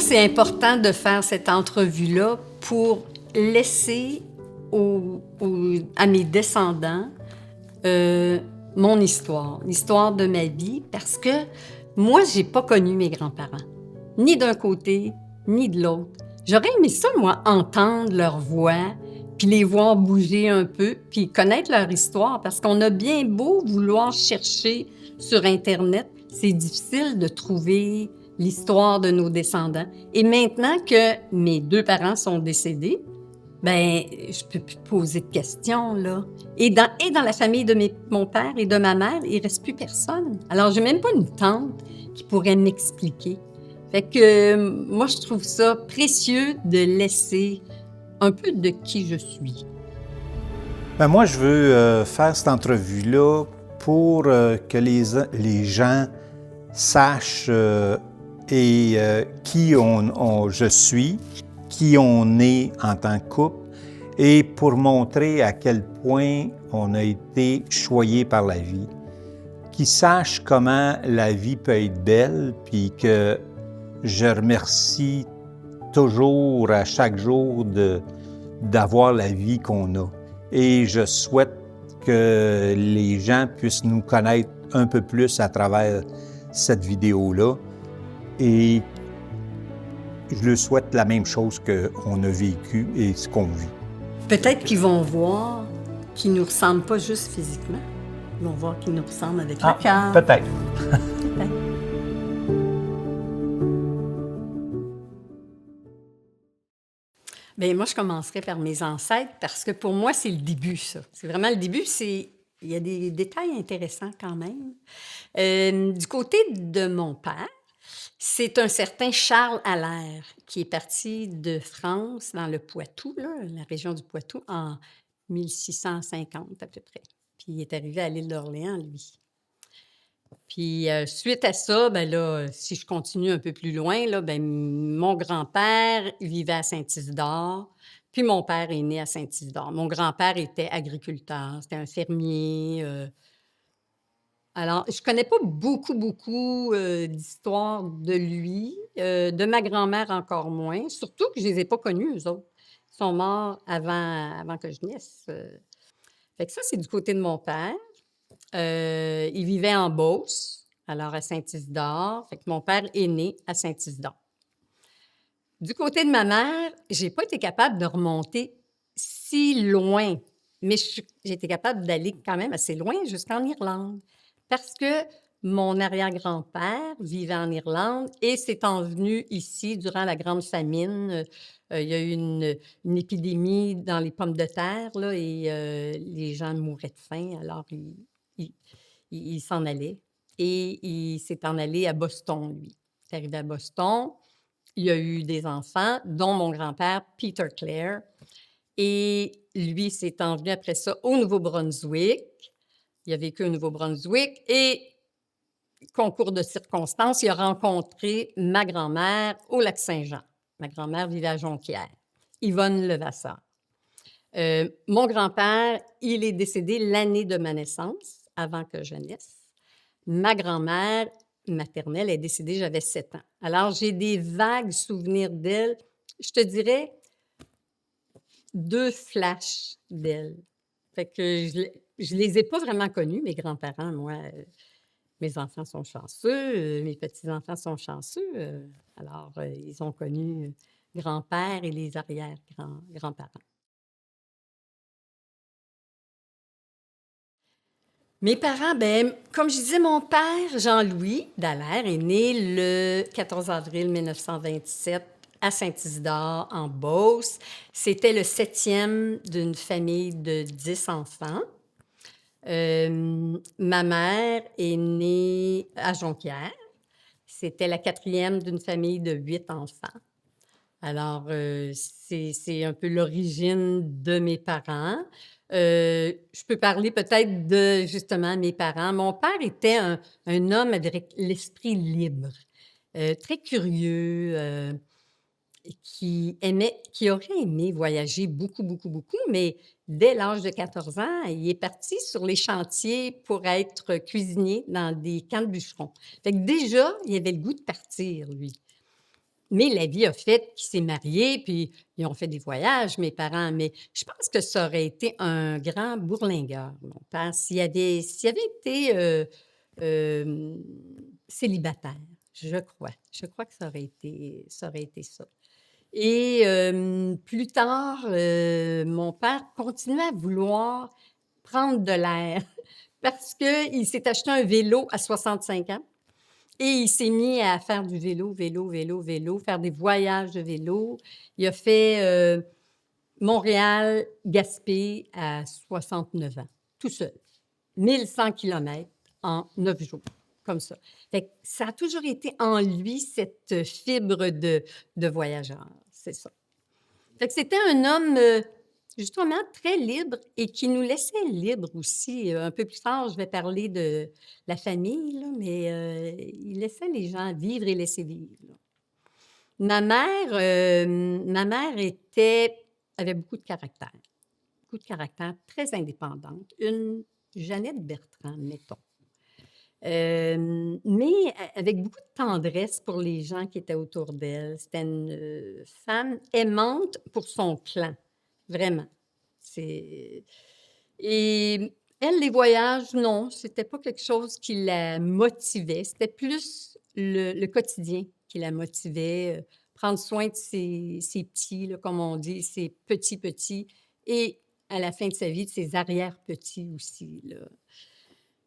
c'est important de faire cette entrevue-là pour laisser à mes descendants mon histoire, l'histoire de ma vie, parce que moi, j'ai pas connu mes grands-parents, ni d'un côté, ni de l'autre. J'aurais aimé ça, moi, entendre leur voix, puis les voir bouger un peu, puis connaître leur histoire, parce qu'on a bien beau vouloir chercher sur Internet, c'est difficile de trouver l'histoire de nos descendants. Et maintenant que mes 2 parents sont décédés, ben je peux plus poser de questions, là. Et dans la famille de mon père et de ma mère, il reste plus personne. Alors, j'ai même pas une tante qui pourrait m'expliquer. Fait que moi, je trouve ça précieux de laisser un peu de qui je suis. Ben moi, je veux faire cette entrevue-là pour que les gens sachent qui je suis, qui on est en tant que couple, et pour montrer à quel point on a été choyé par la vie, qu'ils sachent comment la vie peut être belle, puis que je remercie toujours, à chaque jour, d'avoir la vie qu'on a. Et je souhaite que les gens puissent nous connaître un peu plus à travers cette vidéo-là. Et je leur souhaite la même chose qu'on a vécu et ce qu'on vit. Peut-être qu'ils vont voir qu'ils ne nous ressemblent pas juste physiquement. Ils vont voir qu'ils nous ressemblent avec le cœur. Peut-être. Peut-être. Bien, moi, je commencerai par mes ancêtres parce que pour moi, c'est le début, ça. C'est vraiment le début. Il y a des détails intéressants quand même. Du côté de mon père, c'est un certain Charles Allaire qui est parti de France dans le Poitou, là, la région du Poitou, en 1650 à peu près. Puis il est arrivé à l'île d'Orléans, lui. Puis suite à ça, ben là, si je continue un peu plus loin, là, ben mon grand-père vivait à Saint-Isidore, puis mon père est né à Saint-Isidore. Mon grand-père était agriculteur, c'était un fermier. Alors, je connais pas beaucoup d'histoires de lui, de ma grand-mère encore moins, surtout que je les ai pas connus, eux autres. Ils sont morts avant que je naisse. Fait que ça, c'est du côté de mon père. Il vivait en Beauce, alors à Saint-Isidore. Fait que mon père est né à Saint-Isidore. Du côté de ma mère, j'ai pas été capable de remonter si loin, mais j'ai été capable d'aller quand même assez loin jusqu'en Irlande. Parce que mon arrière-grand-père vivait en Irlande et s'est envenu ici durant la Grande Famine. Il y a eu une épidémie dans les pommes de terre, là, et les gens mouraient de faim. Alors, il, il s'en allait. Et il s'est en allé à Boston, lui. Il est arrivé à Boston. Il a eu des enfants, dont mon grand-père, Peter Clare. Et lui s'est envenu après ça au Nouveau-Brunswick. Il a vécu au Nouveau-Brunswick et, concours de circonstances, il a rencontré ma grand-mère au Lac-Saint-Jean. Ma grand-mère vivait à Jonquière, Yvonne Levasseur. Mon grand-père, il est décédé l'année de ma naissance, avant que je naisse. Ma grand-mère maternelle est décédée, j'avais 7 ans. Alors, j'ai des vagues souvenirs d'elle. Je te dirais 2 flashs d'elle. Fait que je les ai pas vraiment connus, mes grands-parents, moi. Mes enfants sont chanceux, mes petits-enfants sont chanceux. Alors, ils ont connu grand-père et les arrière-grands-parents. Mes parents, ben, comme je disais, mon père, Jean-Louis Dallaire, est né le 14 avril 1927 à Saint-Isidore, en Beauce. C'était le 7e d'une famille de 10 enfants. Ma mère est née à Jonquière. C'était la 4e d'une famille de 8 enfants. Alors, c'est un peu l'origine de mes parents. Je peux parler peut-être de, justement, mes parents. Mon père était un homme avec l'esprit libre, très curieux, qui aurait aimé voyager beaucoup, mais dès l'âge de 14 ans, il est parti sur les chantiers pour être cuisinier dans des camps de bûcherons. Fait que déjà, il avait le goût de partir, lui. Mais la vie a fait qu'il s'est marié, puis ils ont fait des voyages, mes parents, mais je pense que ça aurait été un grand bourlingueur, mon père, s'il avait été, célibataire, je crois. Je crois que ça aurait été ça. Et plus tard, mon père continuait à vouloir prendre de l'air parce qu'il s'est acheté un vélo à 65 ans et il s'est mis à faire du vélo, vélo, vélo, vélo, faire des voyages de vélo. Il a fait, Montréal-Gaspé à 69 ans, tout seul. 1100 kilomètres en 9 jours, comme ça. Fait que ça a toujours été en lui, cette fibre de voyageur, c'est ça. Fait que c'était un homme, justement très libre et qui nous laissait libres aussi. Un peu plus tard, je vais parler de la famille, là, mais il laissait les gens vivre et laisser vivre, là. Ma mère avait beaucoup de caractère, très indépendante. Une Jeannette Bertrand, mettons. Mais avec beaucoup de tendresse pour les gens qui étaient autour d'elle. C'était une, femme aimante pour son clan, vraiment. C'est et elle, les voyages, non, c'était pas quelque chose qui la motivait. C'était plus le quotidien qui la motivait, prendre soin de ses petits, là, comme on dit, ses petits-petits et à la fin de sa vie, de ses arrière-petits aussi, là.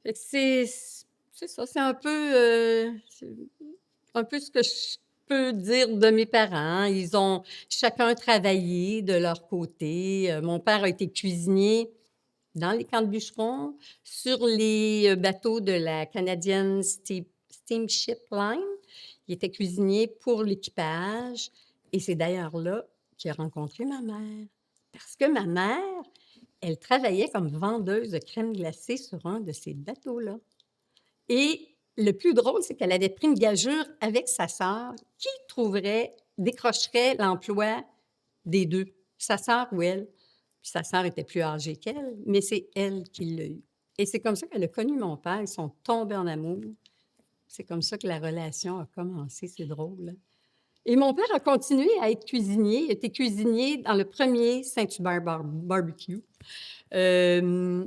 Fait que c'est ça, c'est un peu ce que je peux dire de mes parents. Ils ont chacun travaillé de leur côté. Mon père a été cuisinier dans les camps de bûcherons, sur les, bateaux de la Canadian Steamship Line. Il était cuisinier pour l'équipage et c'est d'ailleurs là qu'il a rencontré ma mère. Parce que ma mère, elle travaillait comme vendeuse de crème glacée sur un de ces bateaux-là. Et le plus drôle, c'est qu'elle avait pris une gageure avec sa sœur qui décrocherait l'emploi des 2, sa sœur ou elle. Puis sa sœur était plus âgée qu'elle, mais c'est elle qui l'a eu. Et c'est comme ça qu'elle a connu mon père. Ils sont tombés en amour. C'est comme ça que la relation a commencé. C'est drôle, hein? Et mon père a continué à être cuisinier. Il était cuisinier dans le premier Saint-Hubert barbecue. Euh,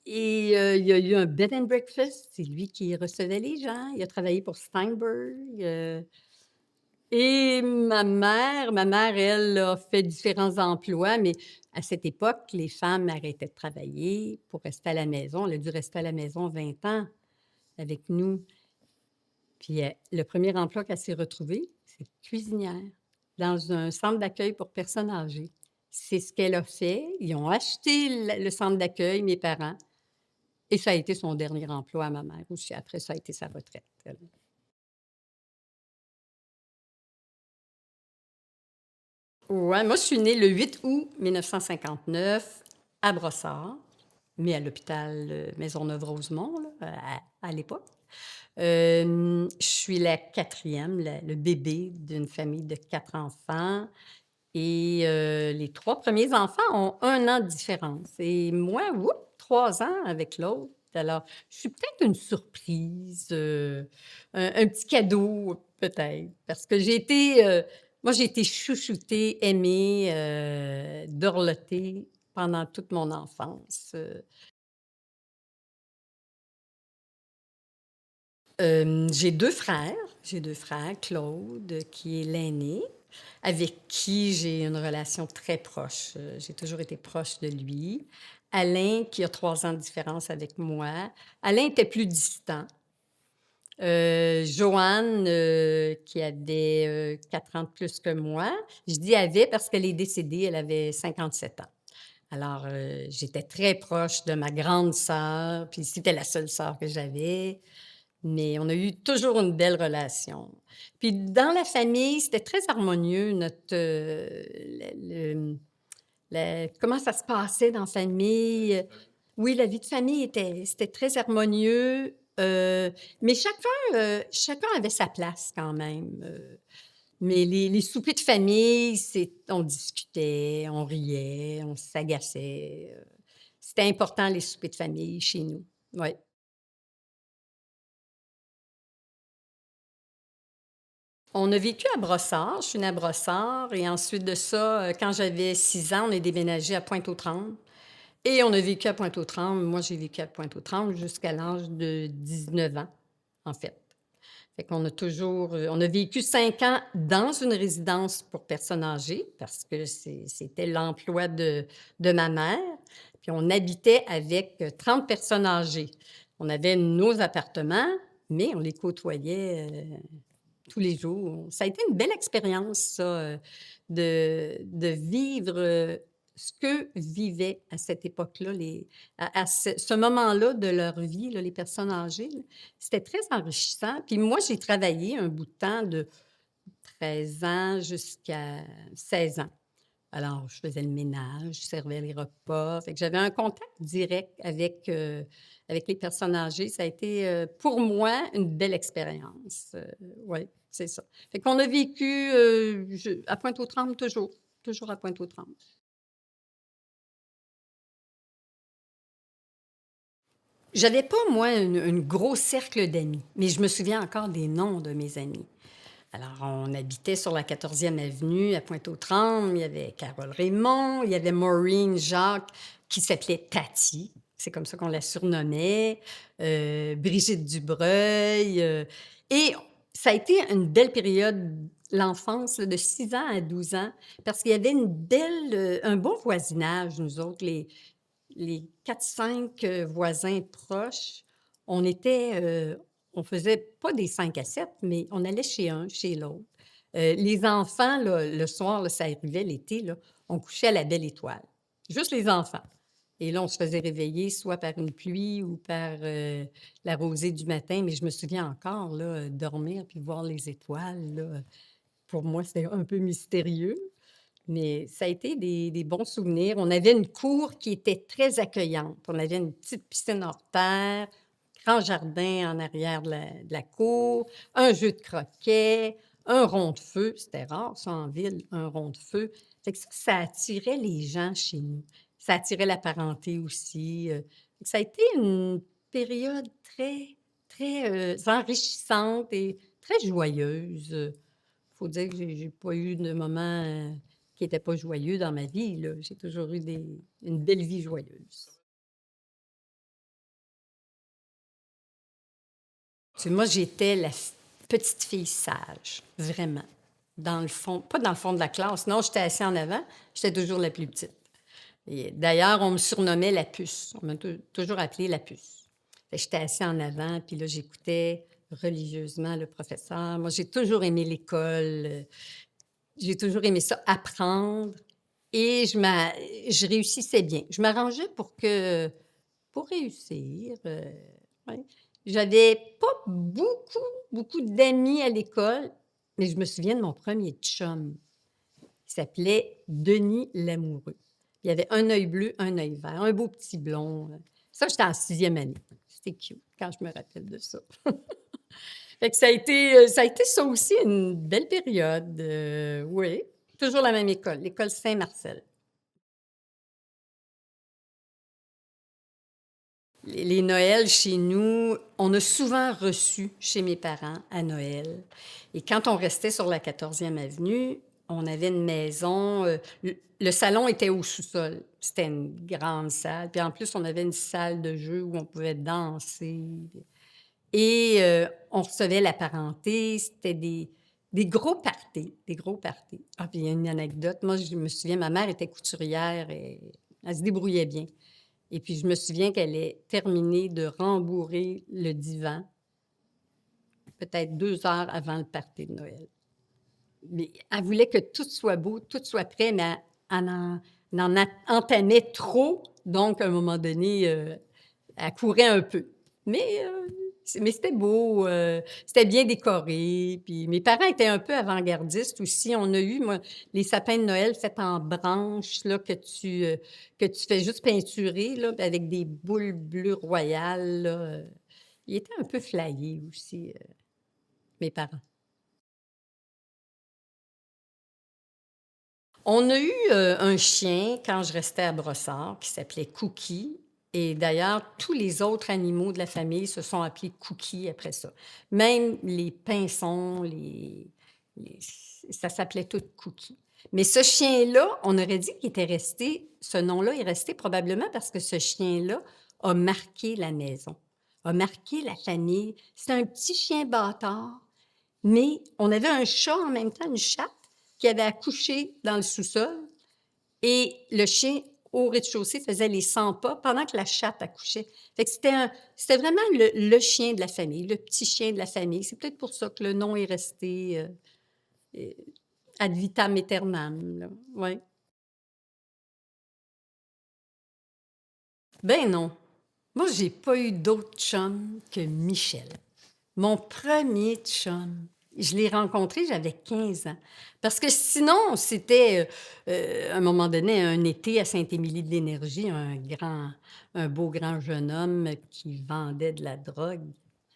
et il y a eu un bed and breakfast. C'est lui qui recevait les gens. Il a travaillé pour Steinberg. Et ma mère, elle, a fait différents emplois, mais à cette époque, les femmes arrêtaient de travailler pour rester à la maison. Elle a dû rester à la maison 20 ans avec nous. Puis le premier emploi qu'elle s'est retrouvée, c'est cuisinière dans un centre d'accueil pour personnes âgées. C'est ce qu'elle a fait. Ils ont acheté le centre d'accueil, mes parents, et ça a été son dernier emploi à ma mère aussi. Après, ça a été sa retraite. Ouais, moi, je suis née le 8 août 1959 à Brossard, mais à l'hôpital Maisonneuve-Rosemont, là, à l'époque. Je suis la quatrième, le bébé d'une famille de 4 enfants et les 3 premiers enfants ont 1 an de différence et moi, 3 ans avec l'autre. Alors, je suis peut-être une surprise, un petit cadeau peut-être parce que moi, j'ai été chouchoutée, aimée, dorlotée pendant toute mon enfance. J'ai deux frères, Claude, qui est l'aîné, avec qui j'ai une relation très proche. J'ai toujours été proche de lui. Alain, qui a 3 ans de différence avec moi. Alain était plus distant. Joanne, qui avait 4 ans de plus que moi. Je dis avait parce qu'elle est décédée, elle avait 57 ans. Alors, j'étais très proche de ma grande sœur, puis c'était la seule sœur que j'avais. Mais on a eu toujours une belle relation. Puis dans la famille, c'était très harmonieux, comment ça se passait dans la famille. Oui, la vie de famille c'était très harmonieux, mais chacun avait sa place quand même. Mais les soupers de famille, on discutait, on riait, on s'agaçait. C'était important, les soupers de famille chez nous. Oui. On a vécu à Brossard, je suis née à Brossard et ensuite de ça, quand j'avais 6 ans, on est déménagé à Pointe-aux-Trembles et on a vécu à Pointe-aux-Trembles. Moi, j'ai vécu à Pointe-aux-Trembles jusqu'à l'âge de 19 ans, en fait. Fait qu'on a toujours, on a vécu 5 ans dans une résidence pour personnes âgées parce que c'était l'emploi de ma mère. Puis on habitait avec 30 personnes âgées. On avait nos appartements, mais on les côtoyait tous les jours. Ça a été une belle expérience, ça, de vivre ce qu'eux vivaient à cette époque-là, à ce moment-là de leur vie, là, les personnes âgées. Là. C'était très enrichissant. Puis moi, j'ai travaillé un bout de temps de 13 ans jusqu'à 16 ans. Alors, je faisais le ménage, je servais les repas. Fait que j'avais un contact direct avec les personnes âgées. Ça a été, pour moi, une belle expérience. Oui, c'est ça. Fait qu'on a vécu à Pointe-aux-Trembles toujours, toujours à Pointe-aux-Trembles. J'avais pas, moi, un gros cercle d'amis, mais je me souviens encore des noms de mes amis. Alors, on habitait sur la 14e avenue à Pointe-aux-Trembles. Il y avait Carole Raymond, il y avait Maureen Jacques, qui s'appelait Tati. C'est comme ça qu'on la surnommait. Brigitte Dubreuil. Et ça a été une belle période, l'enfance, là, de 6 ans à 12 ans, parce qu'il y avait un bon voisinage, nous autres, les 4-5 voisins proches. On était, on faisait pas des 5 à 7, mais on allait chez un, chez l'autre. Les enfants, là, le soir, là, ça arrivait l'été, là, on couchait à la belle étoile. Juste les enfants. Et là, on se faisait réveiller soit par une pluie ou par la rosée du matin. Mais je me souviens encore, là, dormir puis voir les étoiles, là, pour moi, c'était un peu mystérieux. Mais ça a été des bons souvenirs. On avait une cour qui était très accueillante. On avait une petite piscine hors terre, grand jardin en arrière de la cour, un jeu de croquet, un rond de feu. C'était rare, ça, en ville, un rond de feu. Fait que ça attirait les gens chez nous. Ça attirait la parenté aussi. Fait que ça a été une période très, très enrichissante et très joyeuse. Faut dire que j'ai pas eu de moment qui n'était pas joyeux dans ma vie, là. J'ai toujours eu une belle vie joyeuse. Tu sais, moi, j'étais la petite fille sage, vraiment. Dans le fond, pas dans le fond de la classe. Non, j'étais assise en avant, j'étais toujours la plus petite. Et d'ailleurs, on me surnommait la puce. On m'a toujours appelée la puce. Fait que j'étais assise en avant, puis là, j'écoutais religieusement le professeur. Moi, j'ai toujours aimé l'école. J'ai toujours aimé ça, apprendre. Et je réussissais bien. Je m'arrangeais pour réussir, ouais. J'avais pas beaucoup, beaucoup d'amis à l'école, mais je me souviens de mon premier chum. Il s'appelait Denis Lamoureux. Il avait un œil bleu, un œil vert, un beau petit blond. Ça, j'étais en 6e année. C'était cute quand je me rappelle de ça. Fait que ça a été ça aussi une belle période, oui. Toujours la même école, l'école Saint-Marcel. Les Noëls chez nous, on a souvent reçu chez mes parents à Noël. Et quand on restait sur la 14e avenue, on avait une maison. Le salon était au sous-sol. C'était une grande salle. Puis en plus, on avait une salle de jeu où on pouvait danser. Et on recevait la parenté. C'était des gros parties, des gros parties. Ah, puis il y a une anecdote. Moi, je me souviens, ma mère était couturière et elle se débrouillait bien. Et puis, je me souviens qu'elle ait terminé de rembourrer le divan peut-être 2 heures avant le party de Noël. Mais elle voulait que tout soit beau, tout soit prêt, mais elle en entamait trop. Donc, à un moment donné, elle courait un peu. Mais c'était beau, c'était bien décoré. Puis mes parents étaient un peu avant-gardistes aussi. On a eu, moi, les sapins de Noël faits en branches, là, que tu fais juste peinturer, là, avec des boules bleues royales, là. Ils étaient un peu flyés aussi, mes parents. On a eu, un chien quand je restais à Brossard qui s'appelait Cookie et d'ailleurs tous les autres animaux de la famille se sont appelés Cookie après ça. Même les pinsons, Ça s'appelait tout Cookie. Mais ce chien-là, on aurait dit qu'il était resté, ce nom-là est resté probablement parce que ce chien-là a marqué la maison, a marqué la famille. C'est un petit chien bâtard, mais on avait un chat en même temps, une chatte, qui avait accouché dans le sous-sol et le chien au rez-de-chaussée faisait les 100 pas pendant que la chatte accouchait. Fait que c'était vraiment le chien de la famille, le petit chien de la famille. C'est peut-être pour ça que le nom est resté euh, ad vitam aeternam, là. Ouais. Ben non. Moi, j'ai pas eu d'autre chum que Michel. Mon premier chum. Je l'ai rencontré, j'avais 15 ans. Parce que sinon, c'était, à un moment donné, un été à Saint-Émilie-de-l'Énergie, un beau grand jeune homme qui vendait de la drogue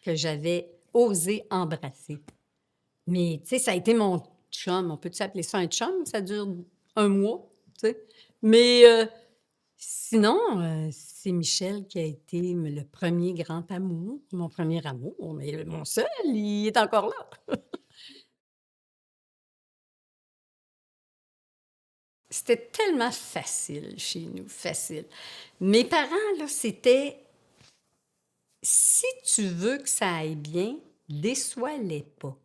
que j'avais osé embrasser. Mais, tu sais, ça a été mon chum. On peut-tu appeler ça un chum? Ça dure un mois, tu sais. Mais sinon, c'est Michel qui a été le premier grand amour, mon premier amour, mais mon seul, il est encore là. C'était tellement facile chez nous, facile. Mes parents, là, c'était si tu veux que ça aille bien, déçois-les pas.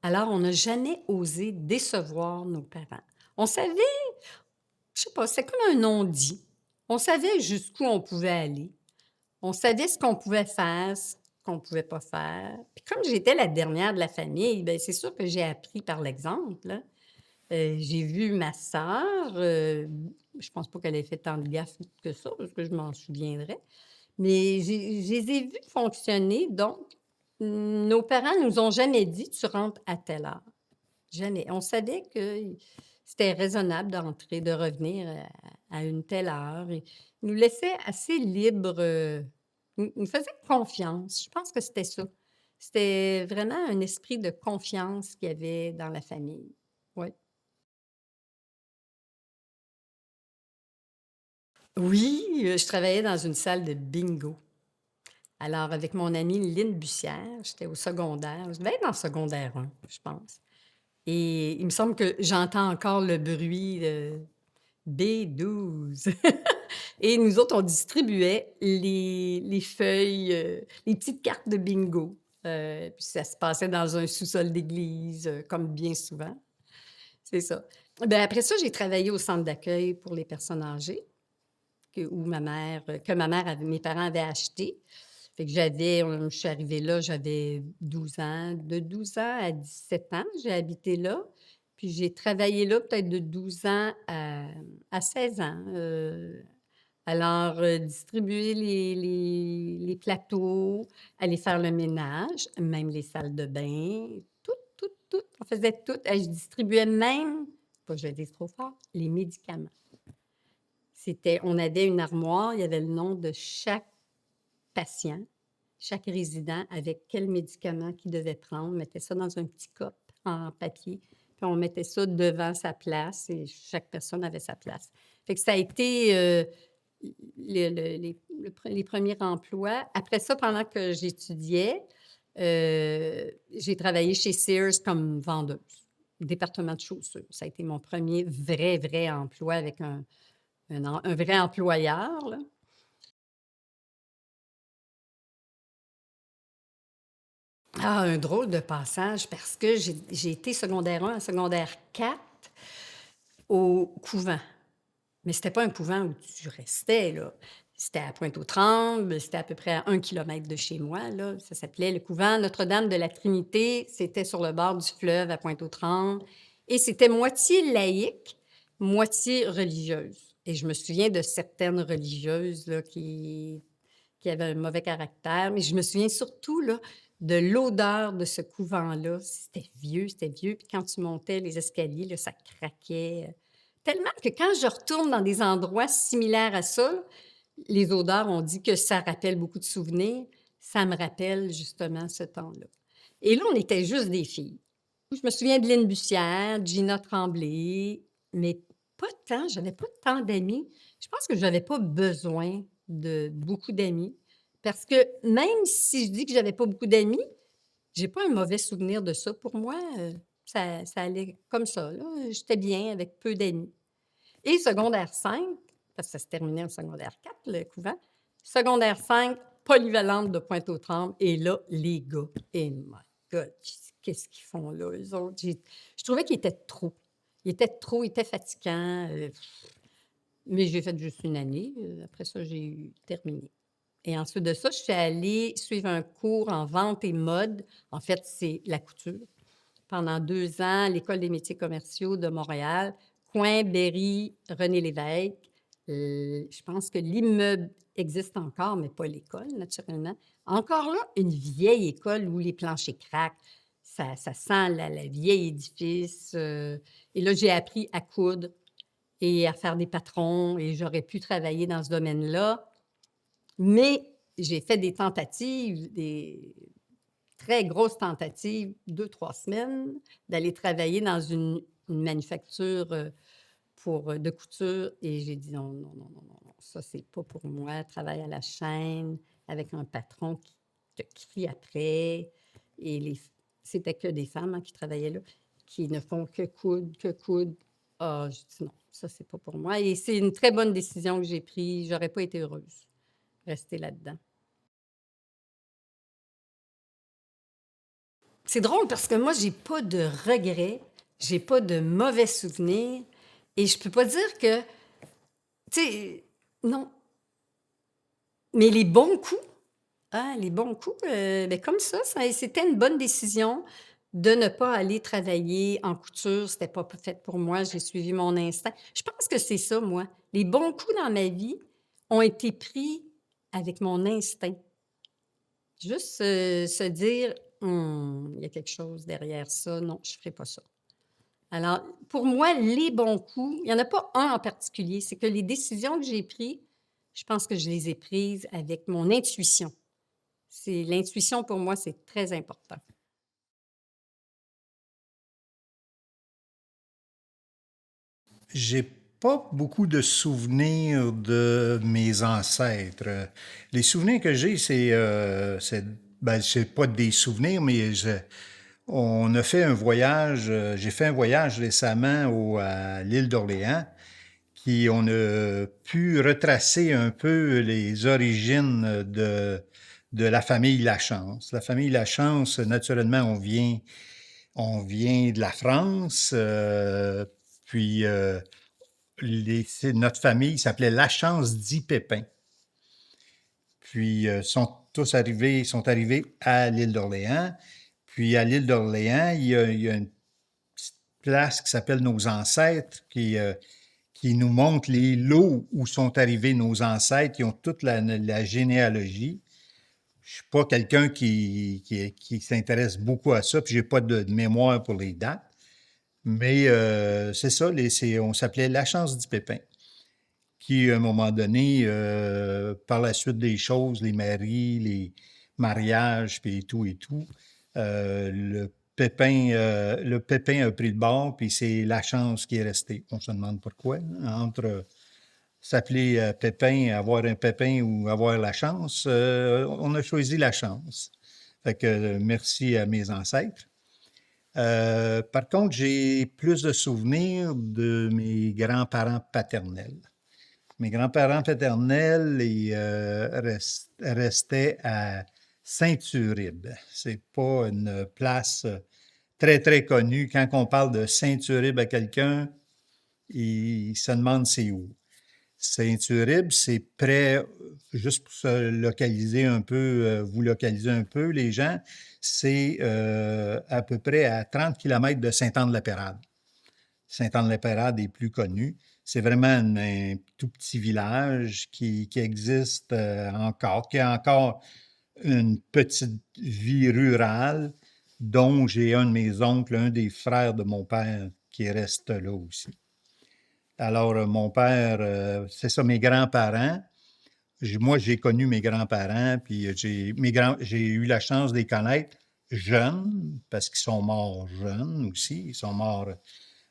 Alors, on n'a jamais osé décevoir nos parents. On savait, je sais pas, c'est comme un non-dit. On savait jusqu'où on pouvait aller. On savait ce qu'on pouvait faire, ce qu'on pouvait pas faire. Puis comme j'étais la dernière de la famille, bien, c'est sûr que j'ai appris par l'exemple, hein. J'ai vu ma sœur, je pense pas qu'elle ait fait tant de gaffes que ça, parce que je m'en souviendrai, mais je les ai vus fonctionner, donc nos parents nous ont jamais dit: «Tu rentres à telle heure». Jamais. On savait que c'était raisonnable d'entrer, de revenir à une telle heure. Et ils nous laissaient assez libres, nous faisaient confiance. Je pense que c'était ça. C'était vraiment un esprit de confiance qu'il y avait dans la famille. Oui. Oui, je travaillais dans une salle de bingo. Alors, avec mon amie Lynne Bussière, j'étais au secondaire. Je devais être en secondaire 1, je pense. Et il me semble que j'entends encore le bruit de B12. Et nous autres, on distribuait les feuilles, les petites cartes de bingo. Puis ça se passait dans un sous-sol d'église, comme bien souvent. C'est ça. Ben, après ça, j'ai travaillé au centre d'accueil pour les personnes âgées que ma mère mes parents avaient acheté. Fait que je suis arrivée là, j'avais 12 ans. De 12 ans à 17 ans, j'ai habité là. Puis j'ai travaillé là peut-être de 12 ans à 16 ans. Alors, distribuer les plateaux, aller faire le ménage, même les salles de bain, tout, tout, tout. On faisait tout. Je distribuais même, pas que je le dise trop fort, les médicaments. On avait une armoire, il y avait le nom de chaque patient, chaque résident, avec quel médicament qu'il devait prendre. On mettait ça dans un petit cup en papier, puis on mettait ça devant sa place et chaque personne avait sa place. Fait que ça a été les premiers emplois. Après ça, pendant que j'étudiais, j'ai travaillé chez Sears comme vendeuse, département de chaussures. Ça a été mon premier vrai, vrai emploi avec un vrai employeur, là. Ah, un drôle de passage parce que j'ai été secondaire 1 à secondaire 4 au couvent. Mais c'était pas un couvent où tu restais, là. C'était à Pointe-aux-Trembles, c'était à peu près à 1 kilomètre de chez moi, là. Ça s'appelait le couvent Notre-Dame de la Trinité. C'était sur le bord du fleuve à Pointe-aux-Trembles et c'était moitié laïque, moitié religieuse. Et je me souviens de certaines religieuses, là, qui avaient un mauvais caractère, mais je me souviens surtout, là, de l'odeur de ce couvent-là. C'était vieux, c'était vieux. Puis quand tu montais les escaliers, là, ça craquait. Tellement que quand je retourne dans des endroits similaires à ça, les odeurs, on dit que ça rappelle beaucoup de souvenirs. Ça me rappelle justement ce temps-là. Et là, on était juste des filles. Je me souviens de Lynne Bussière, Gina Tremblay, mais pas tant, j'avais pas tant d'amis. Je pense que j'avais pas besoin de beaucoup d'amis parce que même si je dis que j'avais pas beaucoup d'amis, j'ai pas un mauvais souvenir de ça. Pour moi, Ça allait comme ça, là. J'étais bien avec peu d'amis. Et secondaire 5, parce que ça se terminait au secondaire 4, le couvent. Secondaire 5, polyvalente de Pointe-aux-Trembles et là, les gars, et my God, qu'est-ce qu'ils font là, eux autres? Je trouvais qu'ils étaient trop. Ils étaient trop, ils étaient fatigants, mais j'ai fait juste une année, après ça, j'ai terminé. Et ensuite de ça, je suis allée suivre un cours en vente et mode. En fait, c'est la couture. Pendant 2 ans à l'École des métiers commerciaux de Montréal, coin Berry, René Lévesque. Je pense que l'immeuble existe encore, mais pas l'école, naturellement. Encore là, une vieille école où les planchers craquent. Ça sent la vieille édifice. Et là, j'ai appris à coudre et à faire des patrons et j'aurais pu travailler dans ce domaine-là. Mais j'ai fait des tentatives, des très grosses tentatives, 2-3 semaines, d'aller travailler dans une manufacture, de couture et j'ai dit: «Non, non, non, non, non, non, ça, c'est pas pour moi». Travail à la chaîne avec un patron qui te crie après et c'était que des femmes, hein, qui travaillaient là, qui ne font que coudre, que coudre. Ah, j'ai dit: «Non, ça, c'est pas pour moi» et c'est une très bonne décision que j'ai prise. J'aurais pas été heureuse, rester là-dedans. C'est drôle parce que moi, j'ai pas de regrets, j'ai pas de mauvais souvenirs et je peux pas dire que, tu sais, non. Mais les bons coups, les bons coups, beh, comme ça c'était une bonne décision de ne pas aller travailler en couture. C'était pas fait pour moi, j'ai suivi mon instinct. Je pense que c'est ça, moi. Les bons coups dans ma vie ont été pris avec mon instinct. Juste, se dire: il y a quelque chose derrière ça, non, je ferai pas ça». Alors, pour moi, les bons coups, il y en a pas un en particulier, c'est que les décisions que j'ai prises, je pense que je les ai prises avec mon intuition. C'est l'intuition pour moi, c'est très important. J'ai pas beaucoup de souvenirs de mes ancêtres. Les souvenirs que j'ai, ben, c'est pas des souvenirs, mais on a fait un voyage, j'ai fait un voyage récemment à l'île d'Orléans, qui on a pu retracer un peu les origines de la famille Lachance. La famille Lachance, naturellement, on vient de la France, puis notre famille s'appelait Lachance dit Pépin. Puis sont arrivés à l'île d'Orléans. Puis à l'île d'Orléans, il y a une petite place qui s'appelle Nos Ancêtres, qui nous montre les lots où sont arrivés nos ancêtres, qui ont toute la généalogie. Je suis pas quelqu'un qui s'intéresse beaucoup à ça, puis j'ai pas de mémoire pour les dates. Mais c'est ça, on s'appelait La Chance du Pépin, qui, à un moment donné, par la suite des choses, les maris, les mariages, puis tout et tout, le Pépin a pris le bord, puis c'est La Chance qui est restée. On se demande pourquoi, hein, entre s'appeler Pépin, avoir un pépin ou avoir la chance, on a choisi la chance. Fait que merci à mes ancêtres. Par contre, j'ai plus de souvenirs de mes grands-parents paternels. Mes grands-parents paternels restaient à Saint-Uribe. C'est pas une place très, très connue. Quand on parle de Saint-Uribe à quelqu'un, il se demande c'est où. Saint-Uribe, c'est près, juste pour se localiser un peu, vous localiser un peu, les gens, c'est à peu près à 30 kilomètres de Saint-Anne-de-la-Pérade. Saint-Anne-de-la-Pérade est plus connu. C'est vraiment un tout petit village qui existe encore, qui a encore une petite vie rurale, dont j'ai un de mes oncles, un des frères de mon père, qui reste là aussi. Alors, mon père, c'est ça, mes grands-parents. Moi, j'ai connu mes grands-parents, puis j'ai eu la chance de les connaître jeunes, parce qu'ils sont morts jeunes aussi. Ils sont morts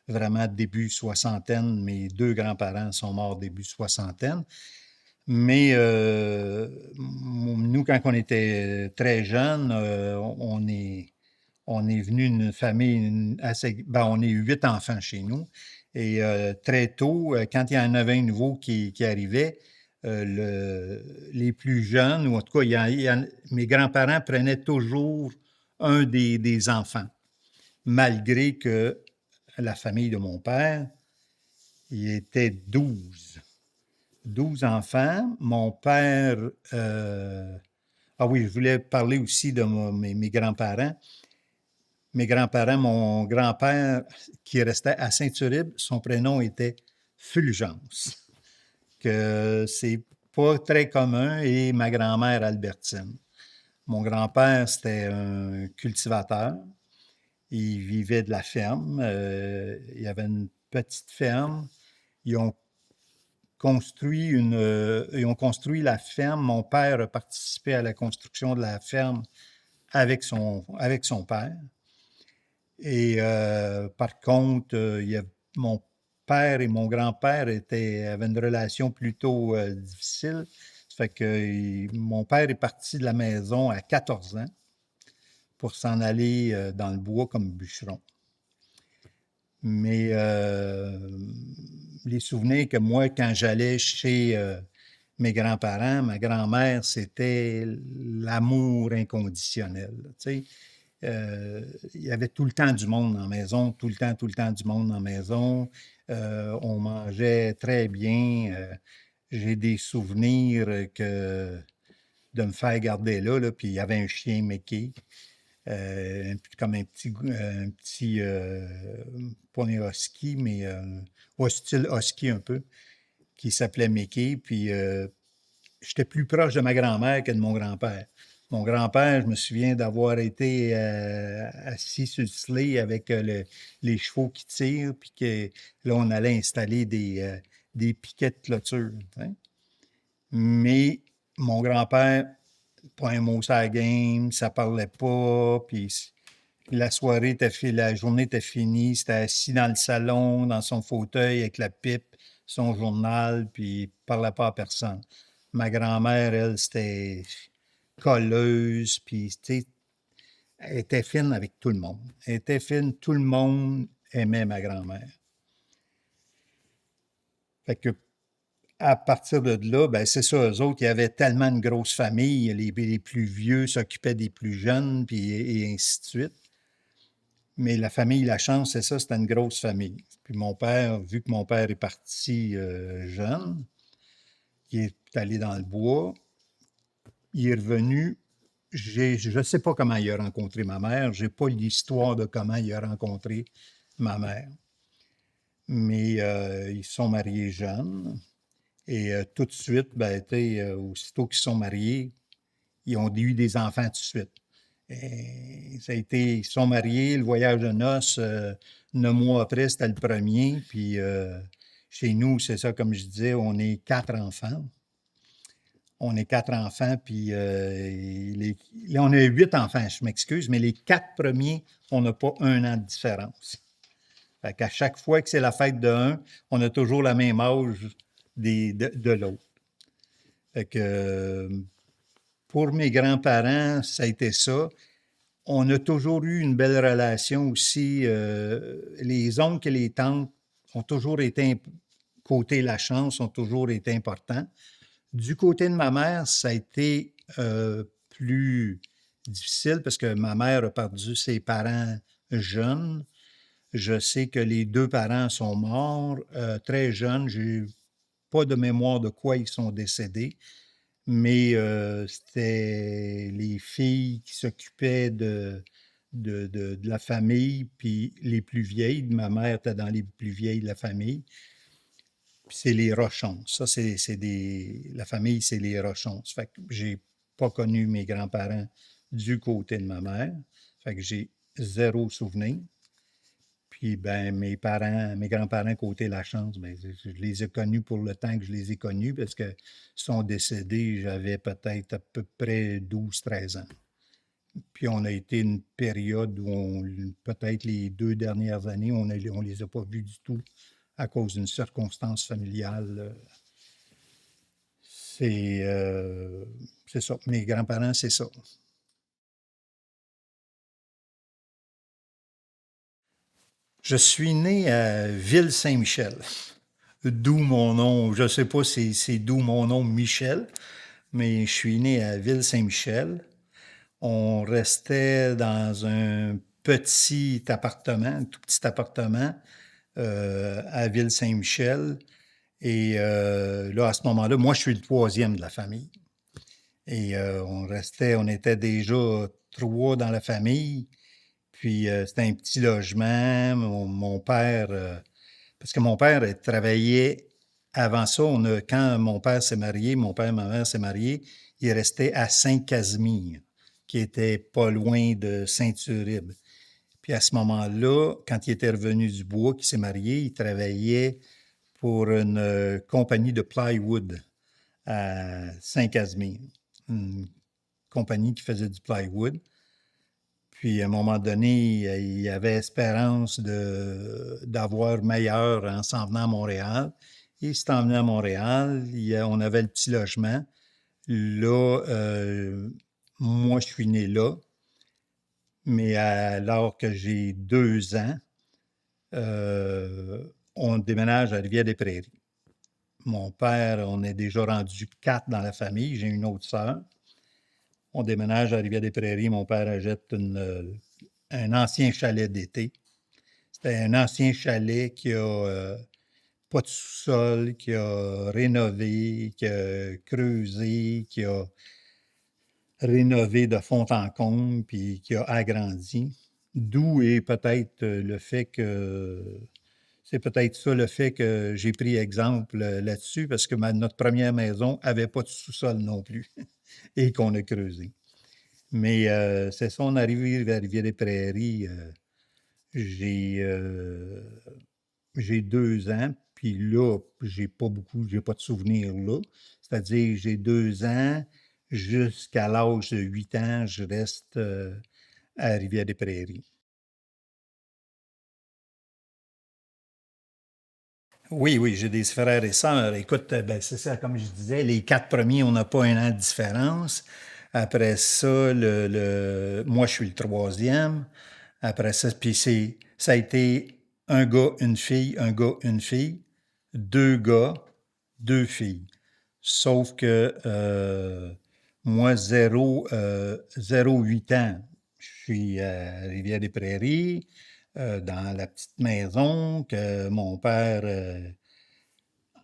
vraiment début soixantaine. Mes deux grands-parents sont morts début soixantaine. Mais nous, quand on était très jeunes, On est venu d'une famille assez... Ben, on est 8 enfants chez nous. Et très tôt, quand il y en avait un nouveau qui arrivait, les plus jeunes, ou en tout cas, mes grands-parents prenaient toujours un des enfants, malgré que la famille de mon père, il était 12 enfants. Mon père... ah oui, je voulais parler aussi de mes grands-parents. Mes grands-parents, mon grand-père qui restait à Saint-Uribe, son prénom était Fulgence, que c'est pas très commun, et ma grand-mère Albertine. Mon grand-père, c'était un cultivateur. Il vivait de la ferme. Il y avait une petite ferme. Ils ont ils ont construit la ferme. Mon père a participé à la construction de la ferme avec son père. Et par contre, mon père et mon grand-père avaient une relation plutôt difficile. Ça fait que mon père est parti de la maison à 14 ans pour s'en aller dans le bois comme bûcheron. Mais les souvenirs que moi, quand j'allais chez mes grands-parents, ma grand-mère, c'était l'amour inconditionnel. Tu sais, il y avait tout le temps du monde dans la maison, tout le temps du monde dans la maison. On mangeait très bien. J'ai des souvenirs de me faire garder là, puis il y avait un chien Mickey, comme un petit pas un husky, mais ouais, style husky un peu, qui s'appelait Mickey. Puis j'étais plus proche de ma grand-mère que de mon grand-père. Mon grand-père, je me souviens d'avoir été assis sur le sleigh avec les chevaux qui tirent, puis que là, on allait installer des piquets de clôture. Hein. Mais mon grand-père, pas un mot sur la game, ça parlait pas, puis la journée était finie, c'était assis dans le salon, dans son fauteuil avec la pipe, son journal, puis il parlait pas à personne. Ma grand-mère, elle, c'était colleuse, puis tu sais, elle était fine avec tout le monde. Elle était fine, tout le monde aimait ma grand-mère. Fait que à partir de là, ben c'est ça, eux autres, il y avait tellement une grosse famille, les plus vieux s'occupaient des plus jeunes, puis et ainsi de suite. Mais la famille La Chance, c'est ça, c'était une grosse famille. Puis mon père, vu que mon père est parti jeune, il est allé dans le bois, il est revenu. Je ne sais pas comment il a rencontré ma mère, je n'ai pas l'histoire de comment il a rencontré ma mère. Mais ils se sont mariés jeunes, et tout de suite, ben, aussitôt qu'ils sont mariés, ils ont eu des enfants tout de suite. Et ça a été, ils se sont mariés, le voyage de noces, 9 mois après, c'était le premier. Puis chez nous, c'est ça, comme je disais, on est 4 enfants. On est 4 enfants, puis là, on a 8 enfants, je m'excuse, mais les 4 premiers, on n'a pas un an de différence. Fait qu'à chaque fois que c'est la fête d'un, on a toujours la même âge de l'autre. Fait que pour mes grands-parents, ça a été ça. On a toujours eu une belle relation aussi. Les oncles et les tantes ont toujours été, côté La Chance, ont toujours été importants. Du côté de ma mère, ça a été plus difficile parce que ma mère a perdu ses parents jeunes. Je sais que les 2 parents sont morts très jeunes. J'ai pas de mémoire de quoi ils sont décédés, mais c'était les filles qui s'occupaient de la famille, puis les plus vieilles. Ma mère était dans les plus vieilles de la famille. Puis c'est les Rochons. Ça, la famille, c'est les Rochons. Ça fait que j'ai pas connu mes grands-parents du côté de ma mère. Fait que j'ai zéro souvenir. Puis, ben, mes grands-parents côté La Chance, ben, je les ai connus pour le temps que je les ai connus parce que sont décédés, j'avais peut-être à peu près 12, 13 ans. Puis, on a été une période où peut-être les 2 dernières années, on les a pas vus du tout à cause d'une circonstance familiale. C'est ça. Mes grands-parents, c'est ça. Je suis né à Ville-Saint-Michel, d'où mon nom. Je ne sais pas si c'est d'où mon nom Michel, mais je suis né à Ville-Saint-Michel. On restait dans un petit appartement, un tout petit appartement à Ville-Saint-Michel. Et là, à ce moment-là, moi, je suis le troisième de la famille. Et on était déjà trois dans la famille. Puis c'était un petit logement. Mon père, parce que mon père travaillait avant ça. Quand mon père s'est marié, mon père et ma mère s'est mariés, il restait à Saint-Casimir, qui était pas loin de Saint-Uribe. Puis à ce moment-là, quand il était revenu du bois, qu'il s'est marié, il travaillait pour une compagnie de plywood à Saint-Casimir, une compagnie qui faisait du plywood. Puis, à un moment donné, il avait espérance d'avoir meilleur en s'en venant à Montréal. Il s'est emmené à Montréal. On avait le petit logement. Là, moi, je suis né là. Mais alors que j'ai 2 ans, on déménage à Rivière-des-Prairies. Mon père, on est déjà rendu 4 dans la famille. J'ai une autre sœur. On déménage à Rivière-des-Prairies. Mon père achète un ancien chalet d'été. C'était un ancien chalet qui a pas de sous-sol, qui a rénové, qui a creusé, qui a rénové de fond en comble, puis qui a agrandi. D'où est peut-être le fait que c'est peut-être ça le fait que j'ai pris exemple là-dessus, parce que notre première maison n'avait pas de sous-sol non plus et qu'on a creusé. Mais c'est ça, on arrive vers Rivière-des-Prairies. J'ai 2 ans, puis là, j'ai pas de souvenirs là. C'est-à-dire, j'ai 2 ans, jusqu'à l'âge de 8 ans, je reste à Rivière-des-Prairies. Oui, oui, j'ai des frères et sœurs. Écoute, ben, c'est ça, comme je disais, les 4 premiers, on n'a pas un an de différence. Après ça, moi, je suis le troisième. Après ça, puis ça a été un gars, une fille, un gars, une fille, 2 gars, 2 filles. Sauf que moi, 0, 8 ans, je suis à Rivière-des-Prairies, dans la petite maison que mon père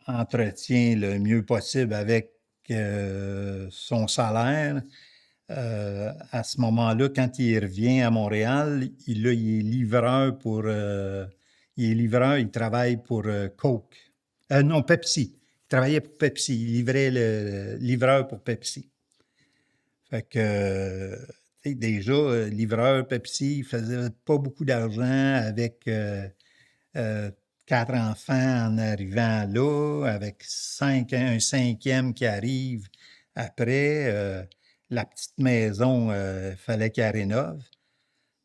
entretient le mieux possible avec son salaire. À ce moment-là, quand il revient à Montréal, il est livreur il travaille pour Coke. Non, Pepsi. Il travaillait pour Pepsi. Il livrait le livreur pour Pepsi. Fait que, tu sais, déjà, livreur Pepsi, il faisait pas beaucoup d'argent avec 4 enfants en arrivant là, avec un cinquième qui arrive après. La petite maison, il fallait qu'elle rénove.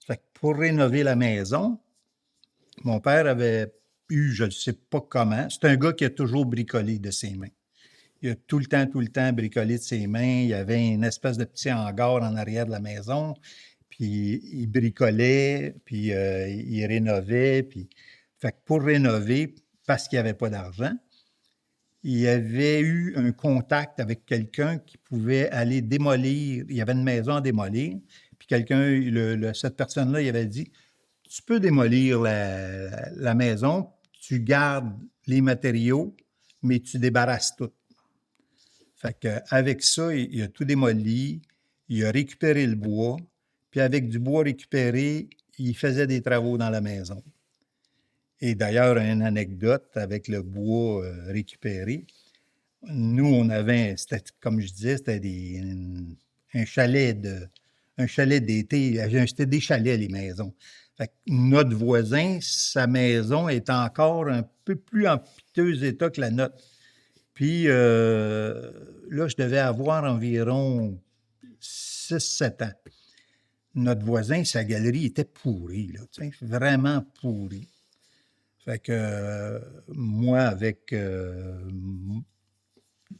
Fait que pour rénover la maison, mon père avait eu, je ne sais pas comment, c'est un gars qui a toujours bricolé de ses mains. Il a tout le temps bricolé de ses mains. Il y avait une espèce de petit hangar en arrière de la maison, puis il bricolait, puis il rénovait, puis... Fait que pour rénover, parce qu'il n'y avait pas d'argent, il avait eu un contact avec quelqu'un qui pouvait aller démolir. Il y avait une maison à démolir, puis cette personne-là, il avait dit, tu peux démolir la maison, tu gardes les matériaux, mais tu débarrasses tout. Fait qu'avec ça, il a tout démoli, il a récupéré le bois, puis avec du bois récupéré, il faisait des travaux dans la maison. Et d'ailleurs, une anecdote avec le bois récupéré. Nous, on avait, comme je disais, c'était un chalet d'été. C'était des chalets, les maisons. Fait que notre voisin, sa maison est encore un peu plus en piteux état que la nôtre. Puis là, je devais avoir environ 6-7 ans. Notre voisin, sa galerie était pourrie, là, vraiment pourrie. Fait que moi, avec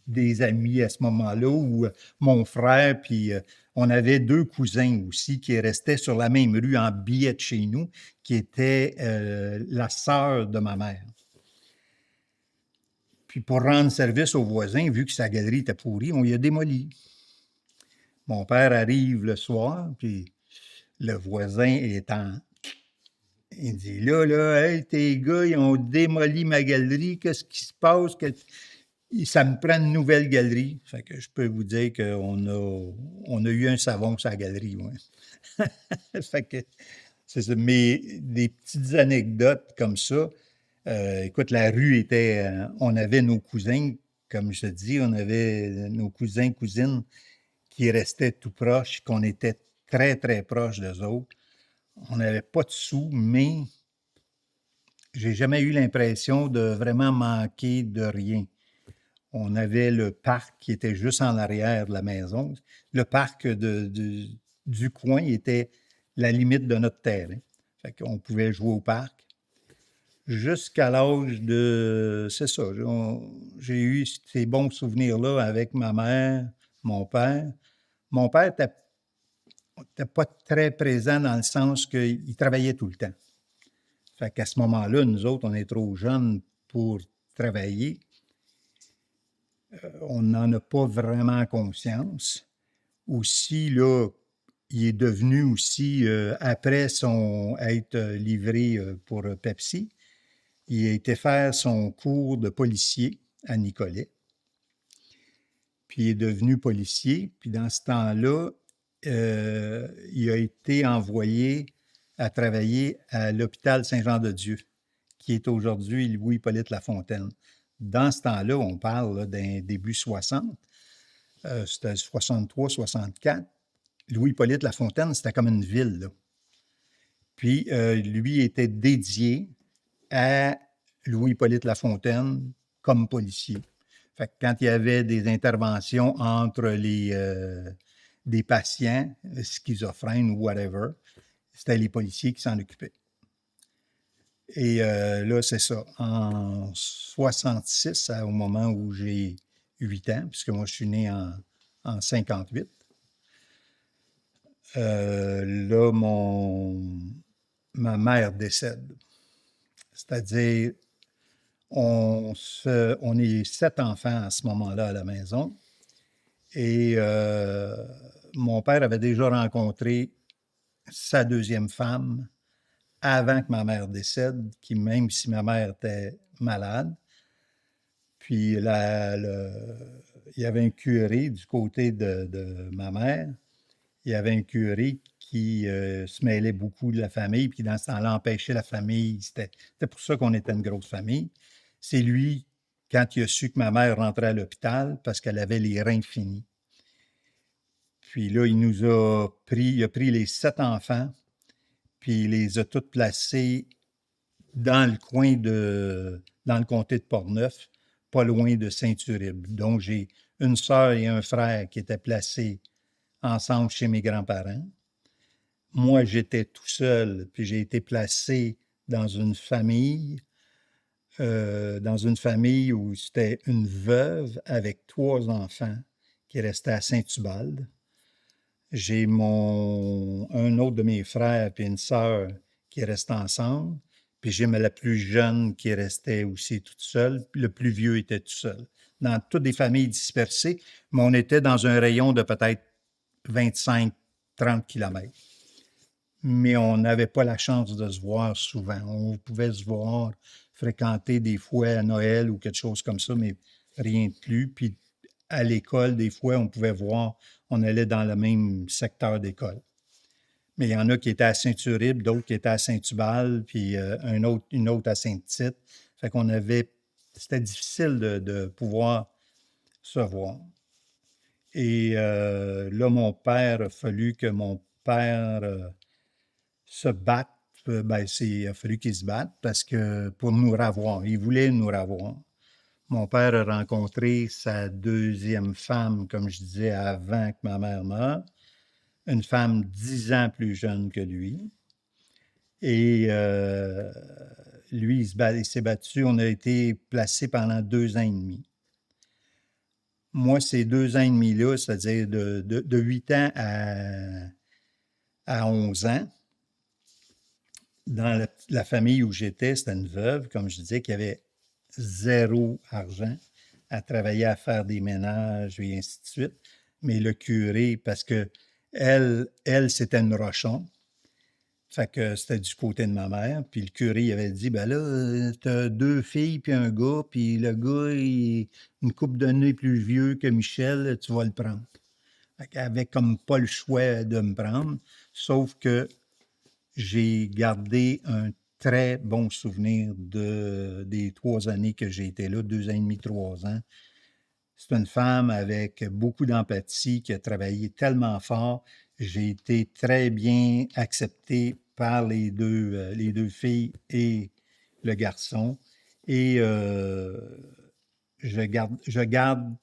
des amis à ce moment-là, ou mon frère, puis on avait 2 cousins aussi qui restaient sur la même rue en billet de chez nous, qui était la sœur de ma mère. Puis pour rendre service aux voisins, vu que sa galerie était pourrie, on y a démoli. Mon père arrive le soir, puis le voisin est en... Il dit, là, hey, tes gars, ils ont démoli ma galerie, qu'est-ce qui se passe? Ça me prend une nouvelle galerie. Fait que je peux vous dire on a eu un savon sur la galerie, ouais. Fait que c'est ça. Mais des petites anecdotes comme ça. Écoute, la rue était... on avait nos cousins, comme je te dis, on avait nos cousins, cousines qui restaient tout proches, qu'on était très, très proches d'eux autres. On n'avait pas de sous, mais j'ai jamais eu l'impression de vraiment manquer de rien. On avait le parc qui était juste en arrière de la maison. Le parc du coin était la limite de notre terrain. Fait qu'on pouvait jouer au parc. Jusqu'à l'âge de... C'est ça, j'ai eu ces bons souvenirs-là avec ma mère, mon père. Mon père n'était pas très présent dans le sens qu'il travaillait tout le temps. Fait qu'à ce moment-là, nous autres, on est trop jeunes pour travailler. On n'en a pas vraiment conscience. Aussi, là, il est devenu aussi, après être livré pour Pepsi, il a été faire son cours de policier à Nicolet. Puis il est devenu policier. Puis dans ce temps-là, il a été envoyé à travailler à l'hôpital Saint-Jean-de-Dieu, qui est aujourd'hui Louis-Hippolyte Lafontaine. Dans ce temps-là, on parle d'un début 60, c'était 63, 64. Louis-Hippolyte Lafontaine, c'était comme une ville, là. Puis lui était dédié à Louis-Hippolyte Lafontaine comme policier. Fait que quand il y avait des interventions entre des patients schizophrènes ou whatever, c'était les policiers qui s'en occupaient. Et là, c'est ça. En 66, au moment où j'ai 8 ans, puisque moi, je suis né en 58, là, ma mère décède. C'est-à-dire, on est 7 enfants à ce moment-là à la maison. Et mon père avait déjà rencontré sa deuxième femme avant que ma mère décède, qui même si ma mère était malade. Puis il y avait un curé du côté de ma mère. Il y avait un curé qui se mêlait beaucoup de la famille, puis dans ce temps-là, empêchait la famille. C'était pour ça qu'on était une grosse famille. C'est lui, quand il a su que ma mère rentrait à l'hôpital, parce qu'elle avait les reins finis. Puis là, il a pris les 7 enfants, puis il les a tous placés dans le coin dans le comté de Portneuf, pas loin de Saint-Uribe. Donc, j'ai une sœur et un frère qui étaient placés ensemble chez mes grands-parents. Moi, j'étais tout seul, puis j'ai été placé dans une famille où c'était une veuve avec 3 enfants qui restait à Saint-Ubalde. J'ai un autre de mes frères puis une sœur qui restent ensemble. Puis j'ai la plus jeune qui restait aussi toute seule. Puis le plus vieux était tout seul. Dans toutes des familles dispersées, mais on était dans un rayon de peut-être 25-30 kilomètres. Mais on n'avait pas la chance de se voir souvent. On pouvait se voir, fréquenter des fois à Noël ou quelque chose comme ça, mais rien de plus. Puis à l'école, des fois, on pouvait voir, on allait dans le même secteur d'école. Mais il y en a qui étaient à Saint-Uribe, d'autres qui étaient à Saint-Tubal, puis une autre à Saint-Tite. Fait qu'on c'était difficile de pouvoir se voir. Et là, mon père, a fallu que mon père se batte. Il a fallu qu'il se batte parce que pour nous revoir, il voulait nous revoir. Mon père a rencontré sa deuxième femme, comme je disais, avant que ma mère meure, une femme 10 ans plus jeune que lui. Et lui, il s'est battu. On a été placés pendant 2 ans et demi. moi, ces 2 ans et demi-là, c'est-à-dire de 8 ans à 11 ans, dans la famille où j'étais, c'était une veuve, comme je disais, qui avait zéro argent. Elle travaillait à faire des ménages et ainsi de suite. Mais le curé, parce que elle c'était une Rochon, fait que c'était du côté de ma mère. Puis le curé il avait dit, ben là, t'as 2 filles puis un gars, puis le gars, il est une couple d'années plus vieux que Michel, tu vas le prendre. Fait qu'elle avait comme pas le choix de me prendre, sauf que j'ai gardé un très bon souvenir des 3 années que j'ai été là, 2 ans et demi, 3 ans. C'est une femme avec beaucoup d'empathie qui a travaillé tellement fort. J'ai été très bien accepté par les deux filles et le garçon. Et je garde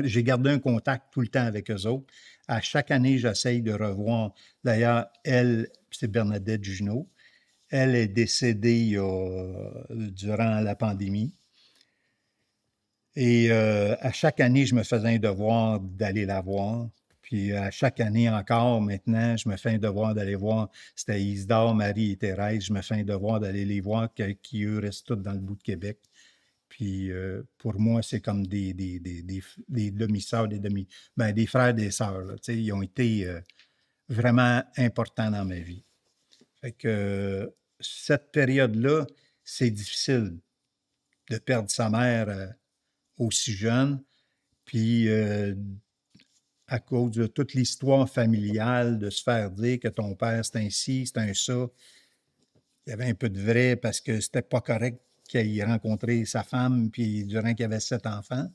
j'ai gardé un contact tout le temps avec eux autres. À chaque année, j'essaye de revoir. D'ailleurs, elle, c'est Bernadette Junot. Elle est décédée durant la pandémie. Et à chaque année, je me faisais un devoir d'aller la voir. Puis à chaque année encore, maintenant, je me fais un devoir d'aller voir. C'était Isidore, Marie et Thérèse. Je me fais un devoir d'aller les voir, qui eux restent tous dans le bout de Québec. Puis pour moi, c'est comme des demi-sœurs, des frères, des sœurs. Là, tu sais, ils ont été vraiment importants dans ma vie. Fait que cette période-là, c'est difficile de perdre sa mère aussi jeune. Puis à cause de toute l'histoire familiale, de se faire dire que ton père c'est un ci, c'est un ça, il y avait un peu de vrai parce que c'était pas correct qu'il ait rencontré sa femme, puis durant qu'il avait 7 enfants.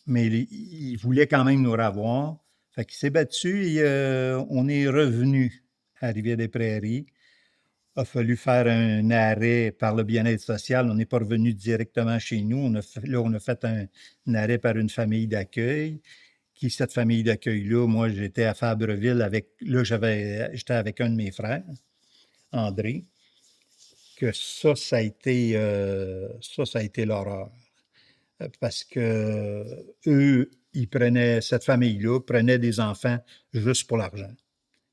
Mais il voulait quand même nous revoir. Fait qu'il s'est battu et on est revenu à Rivière-des-Prairies. A fallu faire un arrêt par le bien-être social. On n'est pas revenu directement chez nous. On a fait un arrêt par une famille d'accueil. Cette famille d'accueil-là, moi, j'étais à Fabreville j'étais avec un de mes frères, André, que ça a été l'horreur. Parce que eux, cette famille-là prenait des enfants juste pour l'argent.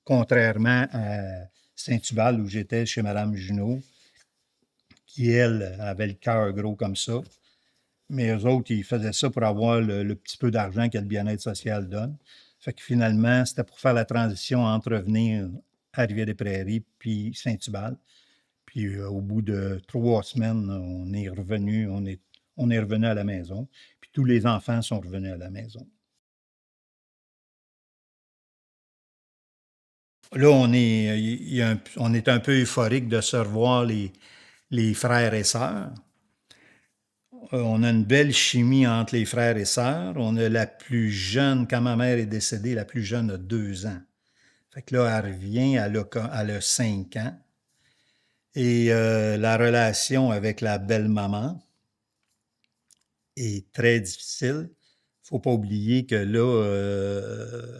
Contrairement à Saint-Hubal, où j'étais chez Mme Junot, qui, elle, avait le cœur gros comme ça. Mais eux autres, ils faisaient ça pour avoir le petit peu d'argent que le bien-être social donne. Fait que finalement, c'était pour faire la transition entre revenir à Rivière-des-Prairies puis Saint-Hubal. Puis au bout de 3 semaines, on est revenu à la maison. Puis tous les enfants sont revenus à la maison. Là, on est un peu euphorique de se revoir les frères et sœurs. On a une belle chimie entre les frères et sœurs. On a la plus jeune, quand ma mère est décédée, la plus jeune a 2 ans. Fait que là, elle revient, elle a 5 ans. Et la relation avec la belle-maman est très difficile. Faut pas oublier que là,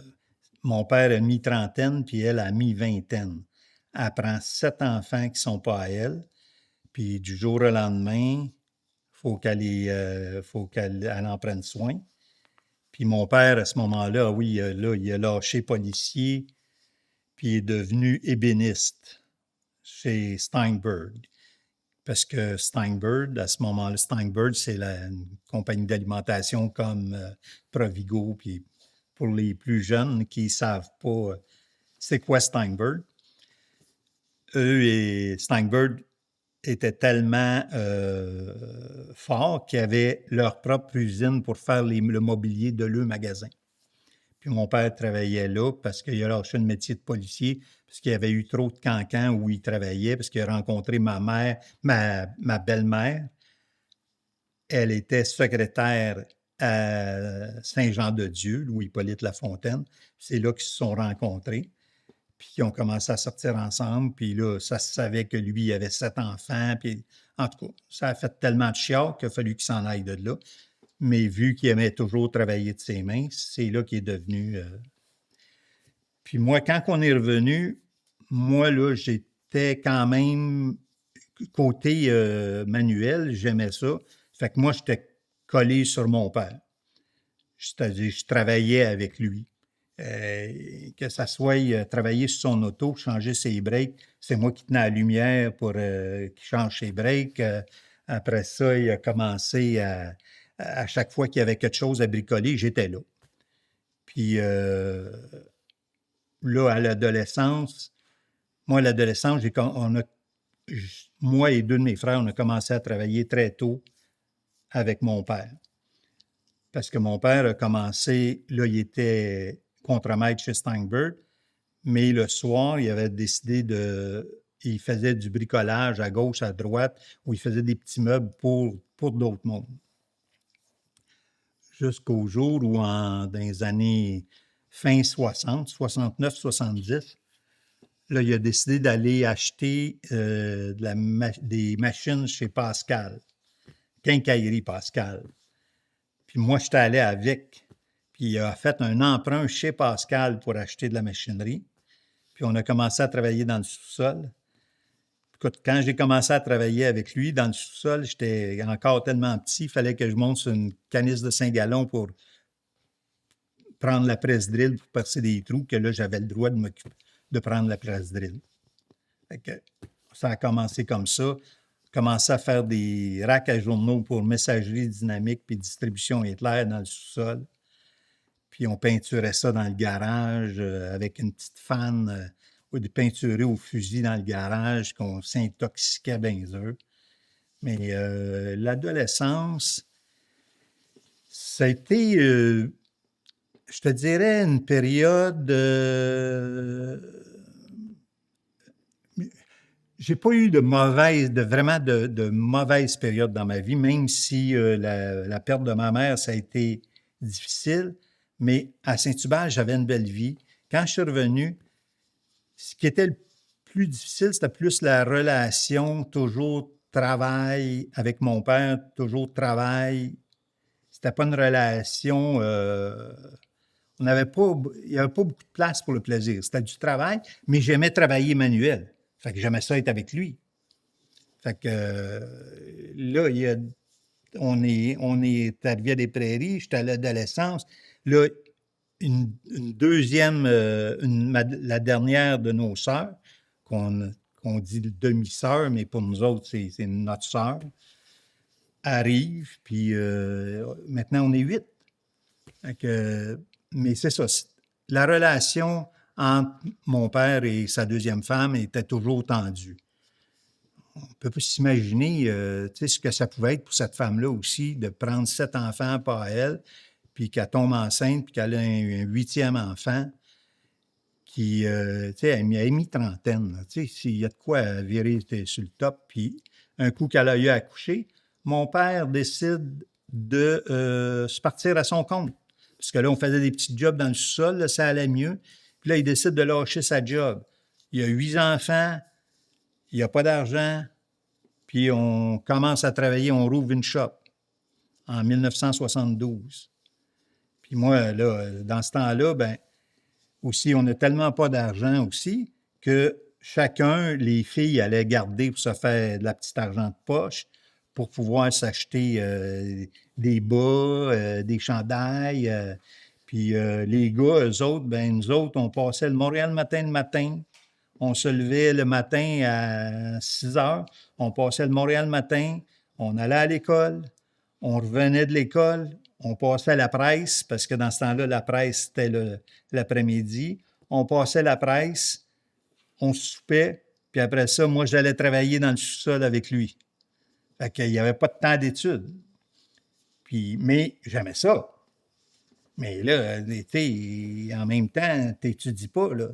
mon père a mis trentaine, puis elle a mis vingtaine. Elle prend 7 enfants qui sont pas à elle. Puis du jour au lendemain, faut qu'elle en prenne soin. Puis mon père, à ce moment-là, oui, là, il a lâché policier, puis il est devenu ébéniste chez Steinberg. Parce que Steinberg, à ce moment-là, Steinberg, c'est une compagnie d'alimentation comme Provigo. Puis pour les plus jeunes qui ne savent pas c'est quoi Steinberg, eux et Steinberg étaient tellement forts qu'ils avaient leur propre usine pour faire le mobilier de leur magasin. Puis mon père travaillait là parce qu'il a lâché le métier de policier, parce qu'il y avait eu trop de cancans où il travaillait, parce qu'il a rencontré ma belle-mère. Elle était secrétaire à Saint-Jean-de-Dieu, Louis-Hippolyte Lafontaine. C'est là qu'ils se sont rencontrés, puis ils ont commencé à sortir ensemble. Puis là, ça se savait que lui, il avait 7 enfants. Puis en tout cas, ça a fait tellement de chiards qu'il a fallu qu'il s'en aille de là. Mais vu qu'il aimait toujours travailler de ses mains, c'est là qu'il est devenu. Puis moi, quand on est revenu, moi, là, j'étais quand même côté manuel, j'aimais ça. Fait que moi, j'étais collé sur mon père. C'est-à-dire, je travaillais avec lui. Que ça soit travailler sur son auto, changer ses breaks, c'est moi qui tenais la lumière pour qu'il change ses breaks. Après ça, il a commencé à chaque fois qu'il y avait quelque chose à bricoler, j'étais là. Puis là, à l'adolescence, moi, à l'adolescence, moi et deux de mes frères, on a commencé à travailler très tôt avec mon père. Parce que mon père a commencé, là, il était contremaître chez Steinberg, mais le soir, il avait décidé il faisait du bricolage à gauche, à droite, où il faisait des petits meubles pour d'autres mondes. Jusqu'au jour où, dans les années fin 60, 69, 70, là, il a décidé d'aller acheter des machines chez Pascal, Quincaillerie Pascal. Puis moi, j'étais allé avec. Puis il a fait un emprunt chez Pascal pour acheter de la machinerie. Puis on a commencé à travailler dans le sous-sol. Écoute, quand j'ai commencé à travailler avec lui dans le sous-sol, j'étais encore tellement petit, il fallait que je monte sur une canisse de 5 gallons pour prendre la presse drill pour percer des trous, que là, j'avais le droit de prendre la presse drill. Fait que ça a commencé comme ça. Commencé à faire des racks à journaux pour messagerie dynamique puis distribution Hitler dans le sous-sol. Puis on peinturait ça dans le garage avec une petite fan ou des peinturés au fusil dans le garage qu'on s'intoxiquait bien eux. Mais l'adolescence, ça a été, je te dirais, une période... j'ai pas eu de mauvaise période dans ma vie, même si la perte de ma mère, ça a été difficile. Mais à Saint-Hubert, j'avais une belle vie. Quand je suis revenu, ce qui était le plus difficile, c'était plus la relation, toujours travail avec mon père, toujours travail. C'était pas une relation... il n'y avait pas beaucoup de place pour le plaisir. C'était du travail, mais j'aimais travailler manuel. Fait que j'aimais ça être avec lui. Fait que là, on est arrivé à des prairies, j'étais à l'adolescence. Là, une deuxième, la dernière de nos sœurs, qu'on dit demi-sœur, mais pour nous autres, c'est notre sœur, arrive, puis maintenant on est 8. Fait que, mais c'est ça. La relation entre mon père et sa deuxième femme était toujours tendue. On ne peut pas s'imaginer ce que ça pouvait être pour cette femme-là aussi, de prendre 7 enfants par elle, puis qu'elle tombe enceinte, puis qu'elle a un 8e enfant, qui, elle a mi-trentaine. S'il y a de quoi virer sur le top, puis un coup qu'elle a eu à accoucher, mon père décide de se partir à son compte. Parce que là, on faisait des petits jobs dans le sous-sol, là, ça allait mieux. Puis là, il décide de lâcher sa job. Il a 8 enfants, il n'y a pas d'argent, puis on commence à travailler, on rouvre une shop en 1972. Puis moi, là, dans ce temps-là, ben aussi, on n'a tellement pas d'argent aussi que chacun, les filles allaient garder pour se faire de la petite argent de poche pour pouvoir s'acheter des bas, des chandails. Puis les gars, eux autres, ben nous autres, on passait le Montréal matin le matin. On se levait le matin à 6 heures. On passait le Montréal matin. On allait à l'école. On revenait de l'école. On passait à la presse, parce que dans ce temps-là, la presse, c'était l'après-midi. On passait la presse. On soupait. Puis après ça, moi, j'allais travailler dans le sous-sol avec lui. Fait qu'il n'y avait pas de temps d'études. Puis, mais j'aimais ça. Mais là, l'été, en même temps, tu n'étudies pas, là.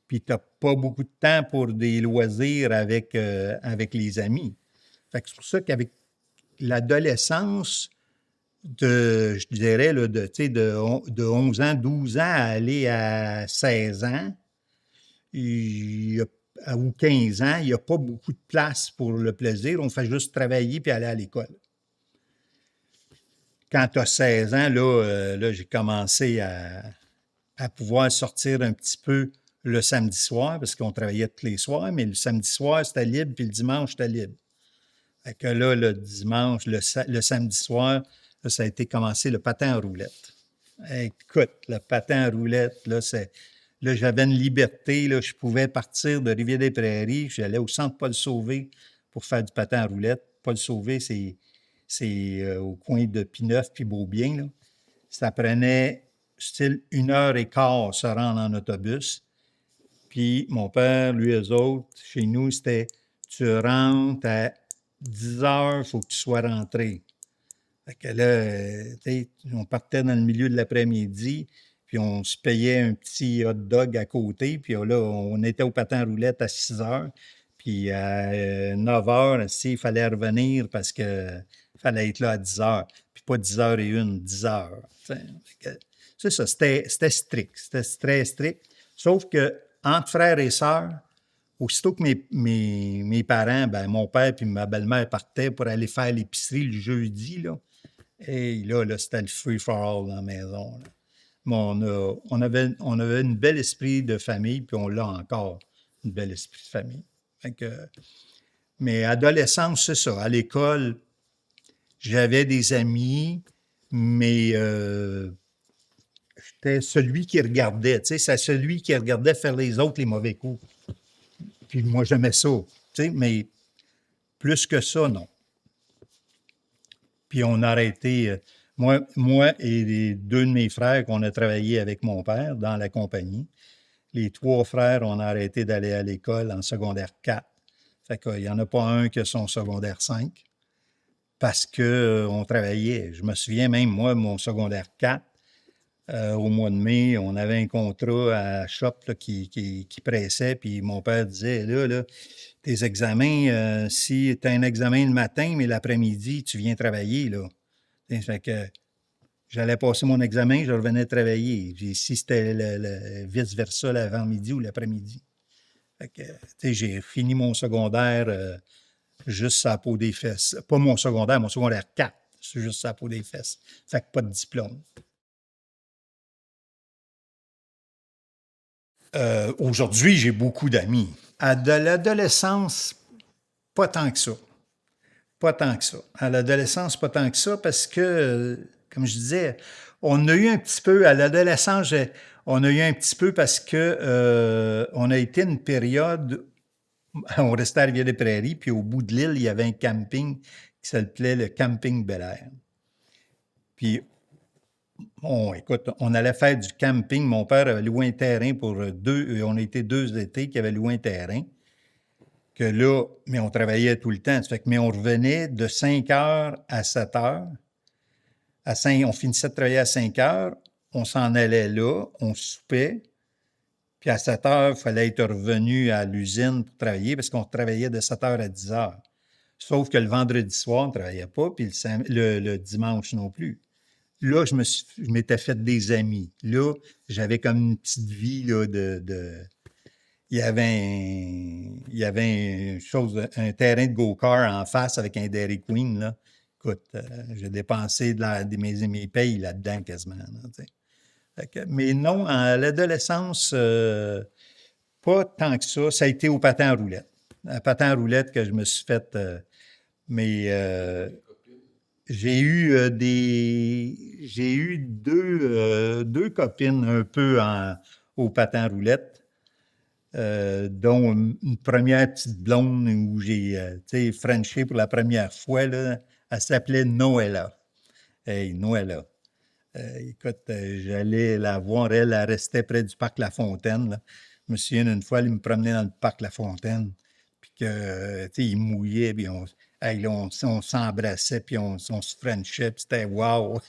Puis tu n'as pas beaucoup de temps pour des loisirs avec les amis. Fait que c'est pour ça qu'avec l'adolescence, je dirais, là, de 11 ans, 12 ans à aller à 16 ans, ou 15 ans, il n'y a pas beaucoup de place pour le plaisir. On fait juste travailler puis aller à l'école. Quand tu as 16 ans, là j'ai commencé à pouvoir sortir un petit peu le samedi soir, parce qu'on travaillait tous les soirs, mais le samedi soir, c'était libre, puis le dimanche, c'était libre. Fait que là, le dimanche, le samedi soir, là, ça a été commencé le patin en roulette. Écoute, le patin à roulettes, là, j'avais une liberté. Là, je pouvais partir de Rivière-des-Prairies. J'allais au centre Paul-Sauvé pour faire du patin à roulettes. Paul-Sauvé, c'est au coin de Pineuf puis Beaubien. Là. Ça prenait, style, 1 heure et quart se rendre en autobus. Puis mon père, lui, eux autres, chez nous, c'était tu rentres à 10 heures, il faut que tu sois rentré. Fait que là, on partait dans le milieu de l'après-midi, puis on se payait un petit hot dog à côté, puis là, on était au patin à roulettes à 6 heures, puis à 9 heures, il fallait revenir parce que fallait être là à 10 heures, puis pas 10 heures et une, 10 heures. C'est ça, c'était strict, c'était très strict. Sauf que entre frères et sœurs, aussitôt que mes parents, ben, mon père et ma belle-mère partaient pour aller faire l'épicerie le jeudi, là, et là, c'était le free for all dans la maison. Là. Mais on avait une belle esprit de famille, puis on l'a encore, une belle esprit de famille. Fait que, mais adolescence, c'est ça. À l'école, j'avais des amis, mais j'étais celui qui regardait. Tu sais, c'est celui qui regardait faire les autres les mauvais coups. Puis moi, j'aimais ça. Tu sais, mais plus que ça, non. Puis on a arrêté. Moi et les 2 de mes frères qu'on a travaillé avec mon père dans la compagnie. Les 3 frères, on a arrêté d'aller à l'école en secondaire 4. Fait qu'il n'y en a pas un qui a son secondaire 5 parce qu'on travaillait. Je me souviens même, moi, mon secondaire 4, au mois de mai, on avait un contrat à Shop là, qui pressait, puis mon père disait, là, tes examens, si tu as un examen le matin, mais l'après-midi, tu viens travailler, là. Fait que j'allais passer mon examen, je revenais travailler. Puis si c'était vice-versa l'avant-midi ou l'après-midi. Fait que, j'ai fini mon secondaire juste à la peau des fesses. Pas mon secondaire 4, c'est juste à la peau des fesses. Fait que pas de diplôme. Aujourd'hui, j'ai beaucoup d'amis. À de l'adolescence, pas tant que ça. Pas tant que ça. À l'adolescence, pas tant que ça, parce que, comme je disais, on a eu un petit peu, à l'adolescence, on a eu un petit peu parce que on a été une période, on restait à Rivière-des-Prairies, puis au bout de l'île, il y avait un camping qui s'appelait le Camping Bel-Air. Puis, écoute, on allait faire du camping. Mon père avait loué un terrain pour on a été 2 étés qui avaient loué un terrain. Que là, mais on travaillait tout le temps. Ça fait que, mais on revenait de 5 heures à 7 heures. On finissait de travailler à 5 heures. On s'en allait là, on soupait. Puis à 7 heures, il fallait être revenu à l'usine pour travailler parce qu'on travaillait de 7 heures à 10 heures. Sauf que le vendredi soir, on ne travaillait pas, puis le dimanche non plus. Là, je m'étais fait des amis. Là, j'avais comme une petite vie là, il y avait un terrain de go-kart en face avec un Dairy Queen. Là. Écoute, j'ai dépensé mes payes là-dedans quasiment. Là, mais non, à l'adolescence, pas tant que ça. Ça a été au patin à roulettes. À patin à roulettes que je me suis fait. Mais j'ai eu deux copines un peu au patin à roulettes. Dont une première petite blonde où j'ai frenché pour la première fois. Là, elle s'appelait Noëlla. Hey, Noëlla. Écoute, j'allais la voir, elle restait près du parc La Fontaine. Là. Je me souviens d'une fois, elle me promenait dans le parc La Fontaine, puis que, il mouillait, puis on s'embrassait, puis on se frenchait, puis c'était wow!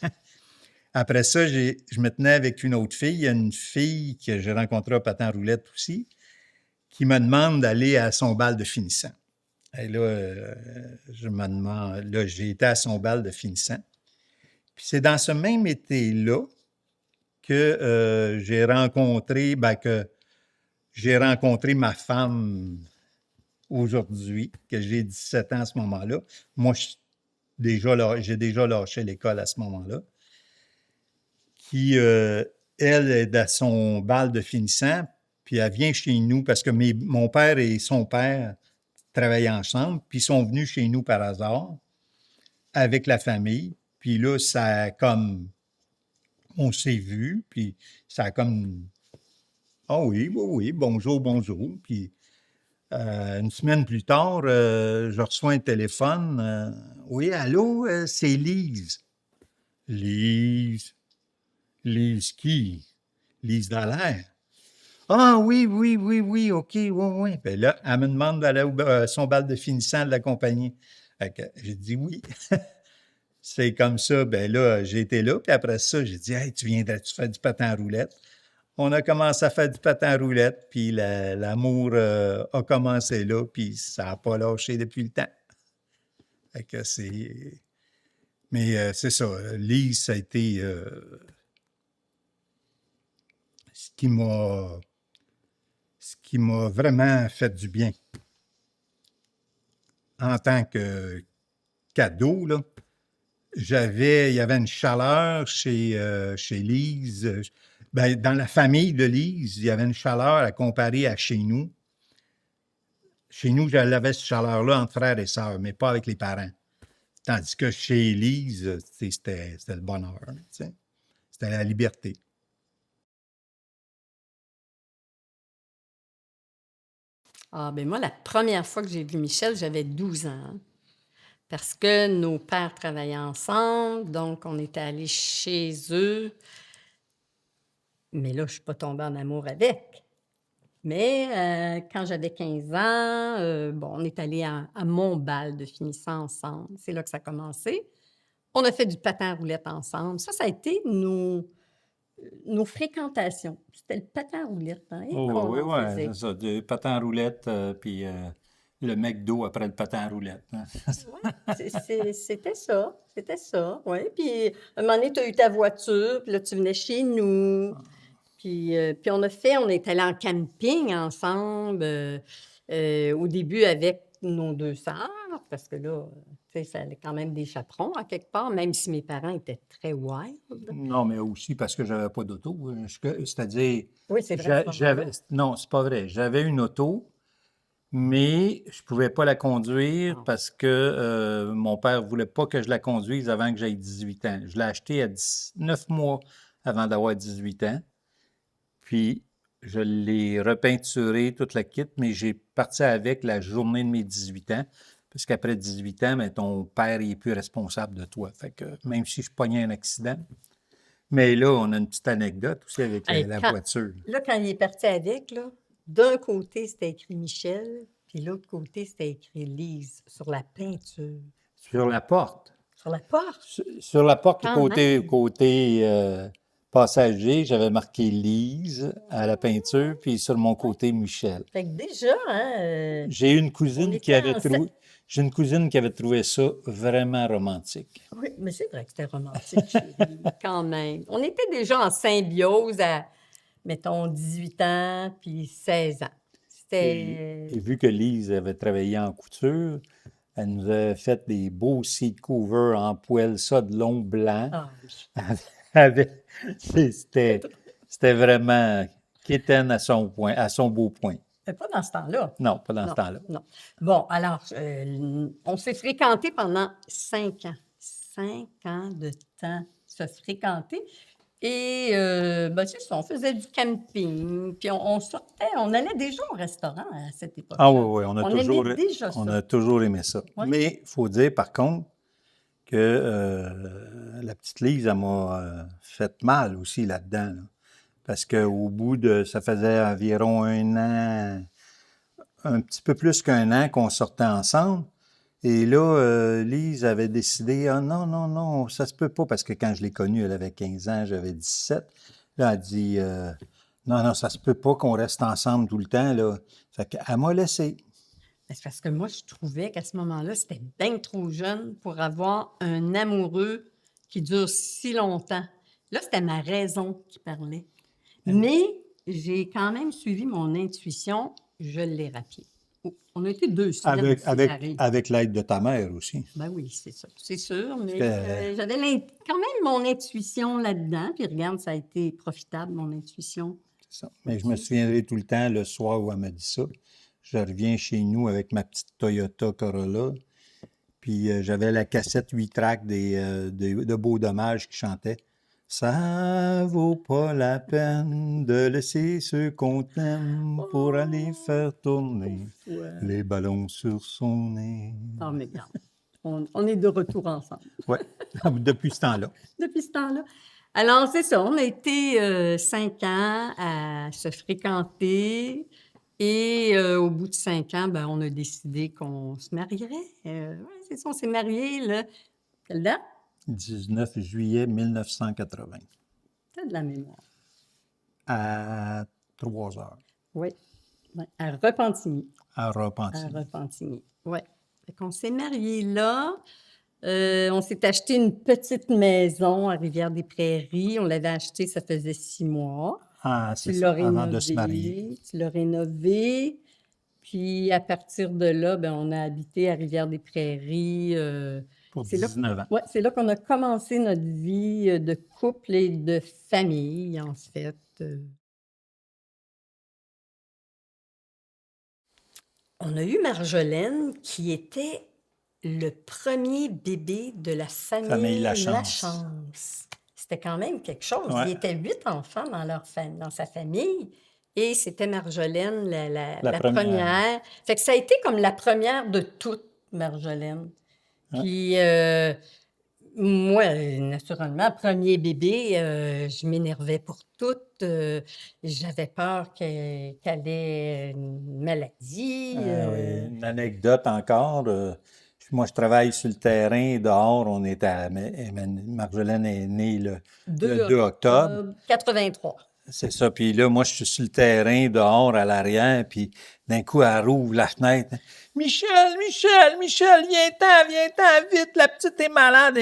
Après ça, je me tenais avec une autre fille, une fille que j'ai rencontrée au patin à roulette aussi, qui me demande d'aller à son bal de finissant. Et là, je me demande, là, j'ai été à son bal de finissant. Puis c'est dans ce même été-là que j'ai rencontré ma femme aujourd'hui, que j'ai 17 ans à ce moment-là. Moi, j'ai déjà lâché l'école à ce moment-là. Qui, elle, est à son bal de finissant, puis elle vient chez nous parce que mon père et son père travaillaient ensemble, puis ils sont venus chez nous par hasard avec la famille. Puis là, ça a comme on s'est vus, puis ça a comme... Ah oui, oui, oui, bonjour, bonjour. Puis une semaine plus tard, je reçois un téléphone. Oui, allô, c'est Lise. Lise? Lise qui? Lise Dallaire. Ah oui, oui, oui, oui, OK, oui, oui. Puis là, elle me demande d'aller à son bal de finissant de la compagnie. Fait que j'ai dit oui. C'est comme ça. Ben là, j'ai été là. Puis après ça, j'ai dit, hey, tu viendrais-tu faire du patin à roulette? On a commencé à faire du patin à roulette, puis l'amour a commencé là, puis ça n'a pas lâché depuis le temps. Fait que c'est... Mais c'est ça, Lise, ça a été ce qui m'a vraiment fait du bien. En tant que cadeau, là, il y avait une chaleur chez Lise. Ben, dans la famille de Lise, il y avait une chaleur à comparer à chez nous. Chez nous, j'avais cette chaleur-là entre frères et sœurs, mais pas avec les parents. Tandis que chez Lise, c'était le bonheur. C'était la liberté. Ah, ben moi, la première fois que j'ai vu Michel, j'avais 12 ans. Parce que nos pères travaillaient ensemble, donc on était allés chez eux. Mais là, je ne suis pas tombée en amour avec. Mais quand j'avais 15 ans, bon, on est allés à mon bal de finissant ensemble. C'est là que ça a commencé. On a fait du patin à roulettes ensemble. Ça a été nos fréquentations. C'était le patin à roulettes, hein, et Oh, oui, qu'on oui, faisait. c'est ça. Du patin à roulette, puis le McDo après le patin à roulette. Hein. Oui, c'était ça. C'était ça, oui. Puis, à un moment donné, tu as eu ta voiture, puis là, tu venais chez nous. Puis on est allé en camping ensemble, au début avec nos 2 sœurs, parce que là, tu sais, ça allait quand même des chaperons à quelque part, même si mes parents étaient très wild. Non, mais aussi parce que j'avais pas d'auto. C'est-à-dire, Oui, c'est vrai, à ce moment-là. non, c'est pas vrai. J'avais une auto, mais je pouvais pas la conduire Ah. parce que mon père voulait pas que je la conduise avant que j'aie 18 ans. Je l'ai achetée à 9 mois avant d'avoir 18 ans. Puis, je l'ai repeinturée, toute la kit, mais j'ai parti avec la journée de mes 18 ans. Parce qu'après 18 ans, ben, ton père il est plus responsable de toi. Fait que même si je pognais un accident. Mais là, on a une petite anecdote aussi avec Hey, la voiture. quand il est parti avec, là, d'un côté, c'était écrit Michel, puis l'autre côté, c'était écrit Lise sur la peinture. Sur la porte. Sur la porte, Sur la porte, quand même. côté passager, j'avais marqué Lise à la peinture, puis sur mon côté, Michel. Fait que déjà, hein, J'ai une on cousine qui était avait trouvé. J'ai une cousine qui avait trouvé ça vraiment romantique. Oui, mais c'est vrai que c'était romantique, chérie, quand même. On était déjà en symbiose à, mettons, 18 ans puis 16 ans. C'était... Et vu que Lise avait travaillé en couture, elle nous avait fait des beaux seat covers en poêle, ça de long blanc. Ah oui. Avec- C'était vraiment quétaine à son point, à son beau point. Mais pas dans ce temps-là. Non, pas dans ce Non, temps-là. non. Bon, alors, on s'est fréquentés pendant 5 ans. 5 ans de temps se fréquenter. Et, ben, c'est ça, on faisait du camping, puis on sortait, on allait déjà au restaurant à cette époque-là. Ah oui, oui, on aimait déjà ça. a toujours aimé ça. Oui. Mais il faut dire, par contre, que la petite Lise, elle m'a fait mal aussi là-dedans. Là. Parce qu'au bout de, ça faisait environ 1 an, un petit peu plus qu'1 an qu'on sortait ensemble. Et là, Lise avait décidé, ah non, non, non, ça se peut pas, parce que quand je l'ai connue, elle avait 15 ans, j'avais 17. Là, elle dit, non, non, ça se peut pas qu'on reste ensemble tout le temps, là. Fait qu'elle m'a laissé. Ben, c'est parce que moi, je trouvais qu'à ce moment-là, c'était bien trop jeune pour avoir un amoureux qui dure si longtemps. Là, c'était ma raison qui parlait. Mais j'ai quand même suivi mon intuition, je l'ai rappelé. On a été 2 semaines séparés. Avec l'aide de ta mère aussi. Ben oui, c'est ça, c'est sûr, mais que- j'avais quand même mon intuition là-dedans. Puis regarde, ça a été profitable, mon intuition. C'est ça. Mais je me souviendrai tout le temps, le soir où elle m'a dit ça, je reviens chez nous avec ma petite Toyota Corolla, puis j'avais la cassette 8 tracks de Beau Dommage qui chantait. Ça vaut pas la peine de laisser ceux qu'on aime pour aller faire tourner Ouais. les ballons sur son nez. Ah, mais regarde, on est de retour ensemble Ouais, depuis ce temps-là. depuis ce temps-là. Alors, c'est ça, on a été 5 ans à se fréquenter et au bout de 5 ans, ben, on a décidé qu'on se marierait. Ouais, c'est ça, on s'est mariés, là. Quelle date? 19 juillet 1980, T'as de la mémoire. à 3 heures, Oui, ouais, à Repentigny. à À Repentigny. Repentigny, oui. Fait qu'on s'est mariés là. On s'est acheté une petite maison à Rivière-des-Prairies. On l'avait achetée, ça faisait 6 mois. Ah, Tu c'est l'as ça, avant de se marier. rénové, tu l'as rénové. Puis à partir de là, ben, on a habité à Rivière-des-Prairies. Pour C'est là, 19 ans. ouais, c'est là qu'on a commencé notre vie de couple et de famille, en fait. On a eu Marjolaine qui était le premier bébé de la Famille famille Lachance. Lachance. C'était quand même quelque chose. Ouais. Il y était 8 enfants dans sa famille et c'était Marjolaine la première. première. Fait que ça a été comme la première de toutes, Marjolaine. Ouais. Puis moi, naturellement, premier bébé, je m'énervais pour tout. J'avais peur qu'elle ait une maladie. Oui, une anecdote encore. Moi, je travaille sur le terrain dehors. On est à Marjolaine est née le 2 octobre. 83. C'est ça. Puis là, moi, je suis sur le terrain dehors à l'arrière. Puis d'un coup, elle rouvre la fenêtre. Michel, Michel, Michel, viens-t'en, vite, la petite est malade.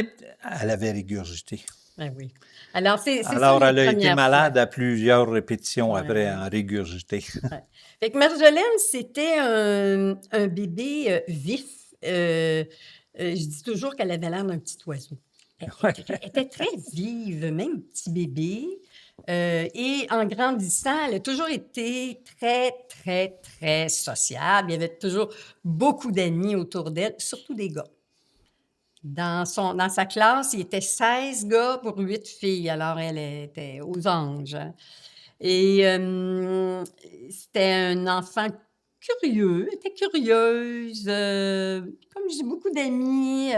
Elle avait régurgité. Ben oui. Alors, c'est ça Alors, les elle a été premières malade fois. à plusieurs répétitions Ouais, après ouais. en régurgité. Ouais. Fait que Marjolaine, c'était un bébé vif. Je dis toujours qu'elle avait l'air d'un petit oiseau. Elle était très vive, même petit bébé. Et en grandissant, elle a toujours été très, très, très sociable. Il y avait toujours beaucoup d'amis autour d'elle, surtout des gars. Dans sa classe, il était 16 gars pour 8 filles. Alors, elle était aux anges. Hein. Et c'était un enfant curieux, elle était curieuse, comme j'ai beaucoup d'amis,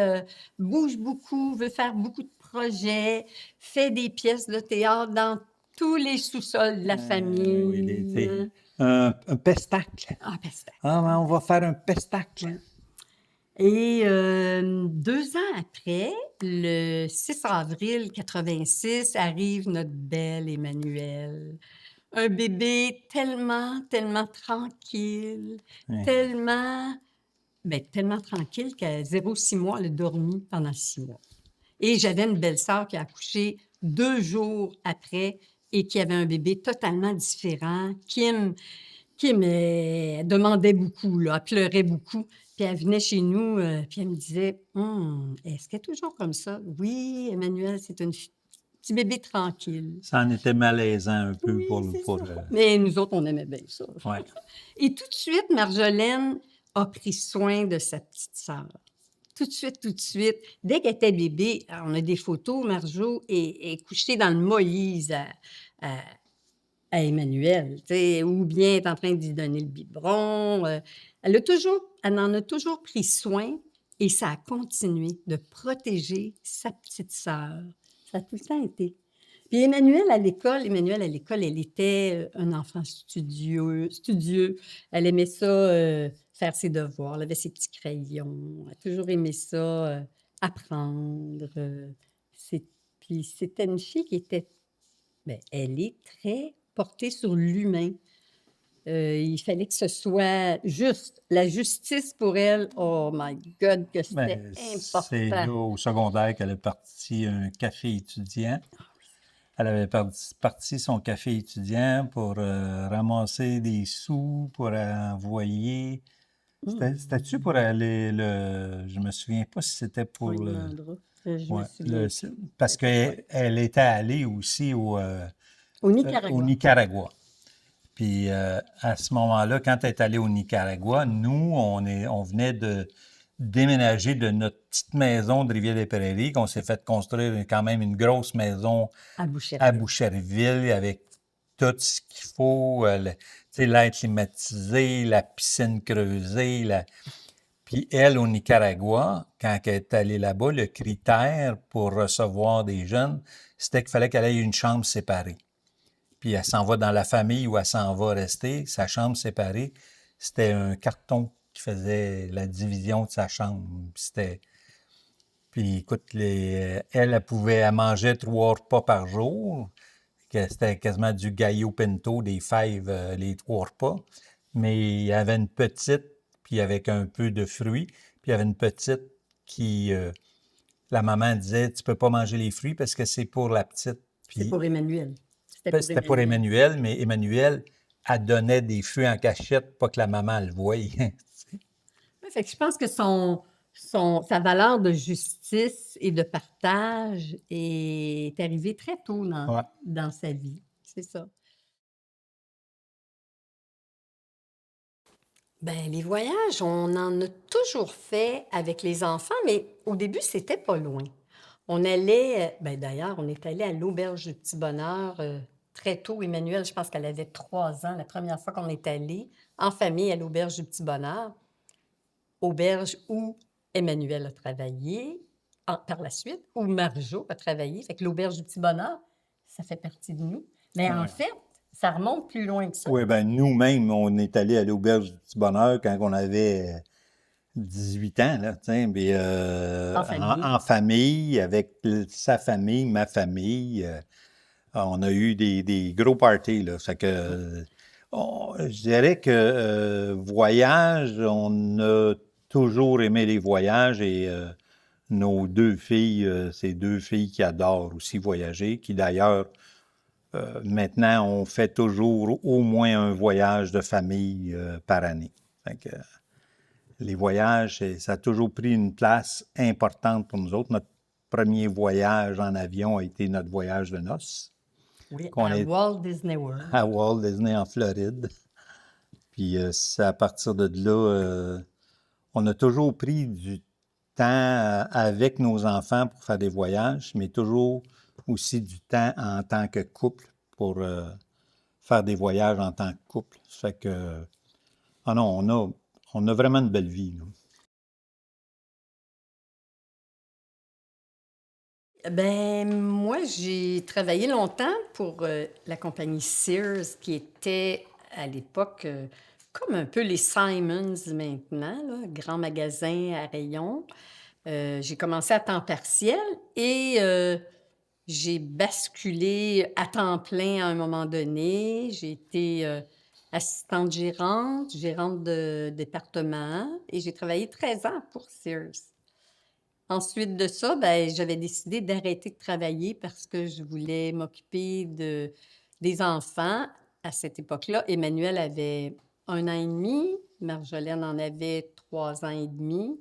bouge beaucoup, veut faire beaucoup de projets, fait des pièces de théâtre dans tous les sous-sols de la famille. Oui, il était un pestacle. Ah, ben, c'était- Ah, mais on va faire un pestacle. Ouais. Et 2 ans après, le 6 avril 86, arrive notre belle Emmanuelle. Un bébé tellement, tellement tranquille, Ouais. tellement tranquille qu'à 0,6 mois, elle a dormi pendant 6 mois. Et j'avais une belle-sœur qui a accouché 2 jours après et qui avait un bébé totalement différent. Kim, elle demandait beaucoup, là, elle pleurait beaucoup. Puis elle venait chez nous, puis elle me disait est-ce qu'elle est toujours comme ça? Oui, Emmanuel, c'est un petit bébé tranquille. Ça en était malaisant un peu Oui, pour... c'est ça. Mais nous autres, on aimait bien ça. Ouais. Et tout de suite, Marjolaine a pris soin de sa petite sœur. Tout de suite, tout de suite. Dès qu'elle était bébé, on a des photos, Marjo est couchée dans le Moïse à Emmanuel, tu sais, ou bien est en train d'y donner le biberon. Elle en a toujours pris soin et ça a continué de protéger sa petite sœur. Ça a tout le temps été. Puis Emmanuel à l'école, elle était un enfant studieux. Elle aimait ça, faire ses devoirs. Elle avait ses petits crayons. Elle a toujours aimé ça, apprendre. Puis c'était une fille qui était, elle est très portée sur l'humain. Il fallait que ce soit juste. La justice pour elle, oh my God, que c'était C'est là important. au secondaire qu'elle a parti un café étudiant. Elle avait parti son café étudiant pour ramasser des sous, pour envoyer... C'était-tu pour aller je me souviens pas si c'était pour On lui le... demandera. Je me Ouais, souviens. parce qu'elle était allée aussi Au au Nicaragua. Nicaragua. Puis à ce moment-là, quand elle est allée au Nicaragua, nous, on venait déménagé de notre petite maison de Rivière-des-Prairies, qu'on s'est fait construire quand même une grosse maison À à Boucherville. Boucherville avec tout ce qu'il faut, tu sais, l'air climatisé, la piscine creusée. Puis elle, au Nicaragua, quand elle est allée là-bas, le critère pour recevoir des jeunes, c'était qu'il fallait qu'elle ait une chambre séparée. Puis elle s'en va dans la famille où elle s'en va rester, sa chambre séparée, c'était un carton qui faisait la division de sa chambre. Puis écoute, elle pouvait manger 3 repas par jour, que c'était quasiment du gallo pinto, des fèves, les 3 repas. Mais il y avait une petite, puis avec un peu de fruits, puis il y avait une petite qui, la maman disait, tu peux pas manger les fruits parce que c'est pour la petite. C'est Puis pour Emmanuel. C'était pour c'était pour Emmanuel. Emmanuel, mais Emmanuel, elle donnait des fruits en cachette, pas que la maman le voie. Ouais, fait que je pense que sa valeur de justice et de partage est arrivée très tôt Ouais. dans sa vie. C'est ça. Ben, les voyages, on en a toujours fait avec les enfants, mais au début, c'était pas loin. On allait, ben d'ailleurs, on est allé à l'Auberge du Petit Bonheur très tôt. Emmanuel, je pense qu'elle avait 3 ans la première fois qu'on est allé en famille à l'Auberge du Petit Bonheur, auberge où Emmanuel a travaillé par la suite, où Marjo a travaillé. Fait que l'Auberge du Petit Bonheur, ça fait partie de nous. Mais en Ouais. fait, ça remonte plus loin que ça. Oui, ben nous-mêmes, on est allés à l'Auberge du Petit Bonheur quand on avait 18 ans, là, tu sais, mais, En famille. en famille, avec sa famille, ma famille. On a eu des gros parties, là. Fait que, je dirais que voyage, on a toujours aimé les voyages et nos 2 filles, c'est 2 filles qui adorent aussi voyager, qui d'ailleurs, maintenant, on fait toujours au moins un voyage de famille par année. Fait que, les voyages, ça a toujours pris une place importante pour nous autres. Notre premier voyage en avion a été notre voyage de noces, Oui, qu'on à est Walt Disney World. à Walt Disney en Floride. Puis c'est à partir de là, on a toujours pris du temps avec nos enfants pour faire des voyages, mais toujours aussi du temps en tant que couple pour faire des voyages en tant que couple. Ça fait que, ah non, on a vraiment une belle vie, nous. Ben, moi, j'ai travaillé longtemps pour la compagnie Sears, qui était à l'époque comme un peu les Simons maintenant, là, grand magasin à rayons. J'ai commencé à temps partiel et j'ai basculé à temps plein à un moment donné. J'ai été assistante gérante, gérante de département et j'ai travaillé 13 ans pour Sears. Ensuite de ça, ben, j'avais décidé d'arrêter de travailler parce que je voulais m'occuper des enfants. À cette époque-là, Emmanuel avait 1 an et demi, Marjolaine en avait 3 ans et demi.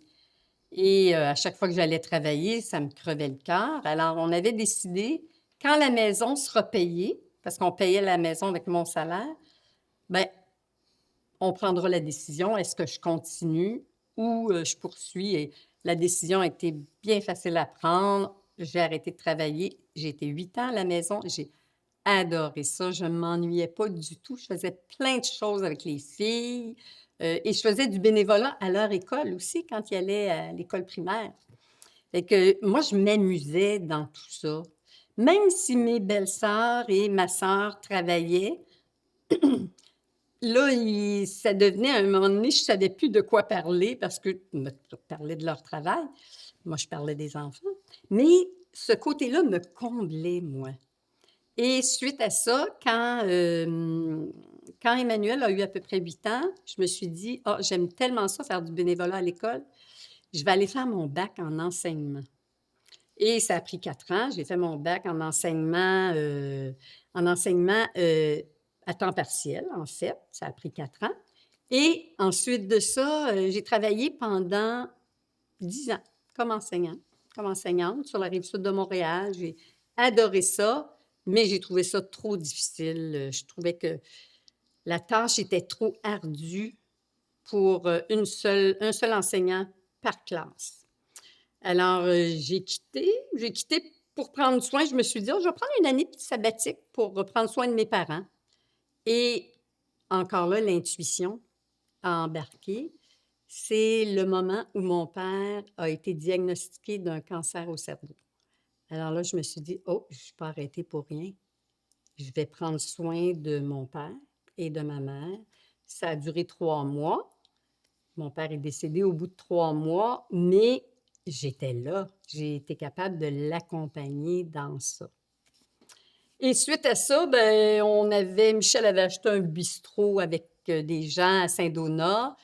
Et à chaque fois que j'allais travailler, ça me crevait le cœur. Alors, on avait décidé, quand la maison sera payée, parce qu'on payait la maison avec mon salaire, ben, on prendra la décision, est-ce que je continue ou je poursuis? Et la décision a été bien facile à prendre. J'ai arrêté de travailler. J'ai été 8 ans à la maison. J'ai adoré ça. Je ne m'ennuyais pas du tout. Je faisais plein de choses avec les filles. Et je faisais du bénévolat à leur école aussi quand ils allaient à l'école primaire. Fait que moi, je m'amusais dans tout ça. Même si mes belles-sœurs et ma sœur travaillaient, là, ça devenait à un moment donné, je ne savais plus de quoi parler parce que me parlaient de leur travail. Moi, je parlais des enfants. Mais ce côté-là me comblait, moi. Et suite à ça, quand Emmanuel a eu à peu près 8 ans, je me suis dit, ah, j'aime tellement ça, faire du bénévolat à l'école, je vais aller faire mon bac en enseignement. Et ça a pris 4 ans. J'ai fait mon bac en enseignement à temps partiel, en fait. Ça a pris 4 ans. Et ensuite de ça, j'ai travaillé pendant 10 ans comme enseignante sur la rive sud de Montréal. J'ai adoré ça, mais j'ai trouvé ça trop difficile. Je trouvais que la tâche était trop ardue pour un seul enseignant par classe. Alors, j'ai quitté pour prendre soin. Je me suis dit: «Oh, je vais prendre une année sabbatique pour prendre soin de mes parents» et encore là, l'intuition a embarqué. C'est le moment où mon père a été diagnostiqué d'un cancer au cerveau. Alors là, je me suis dit: «Oh, je ne suis pas arrêtée pour rien. Je vais prendre soin de mon père et de ma mère». Ça a duré 3 mois. Mon père est décédé au bout de 3 mois, mais j'étais là. J'ai été capable de l'accompagner dans ça. Et suite à ça, ben, Michel avait acheté un bistrot avec des gens à Saint-Donat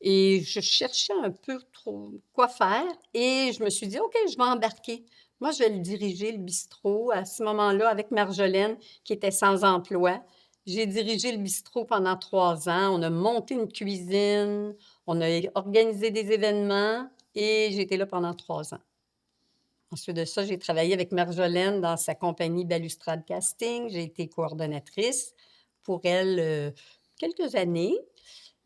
et je cherchais un peu trop quoi faire et je me suis dit, OK, je vais embarquer. Moi, je vais le diriger, le bistrot. À ce moment-là, avec Marjolaine, qui était sans emploi, j'ai dirigé le bistrot pendant 3 ans. On a monté une cuisine, on a organisé des événements et j'ai été là pendant 3 ans. Ensuite de ça, j'ai travaillé avec Marjolaine dans sa compagnie Balustrade Casting. J'ai été coordonnatrice pour elle quelques années.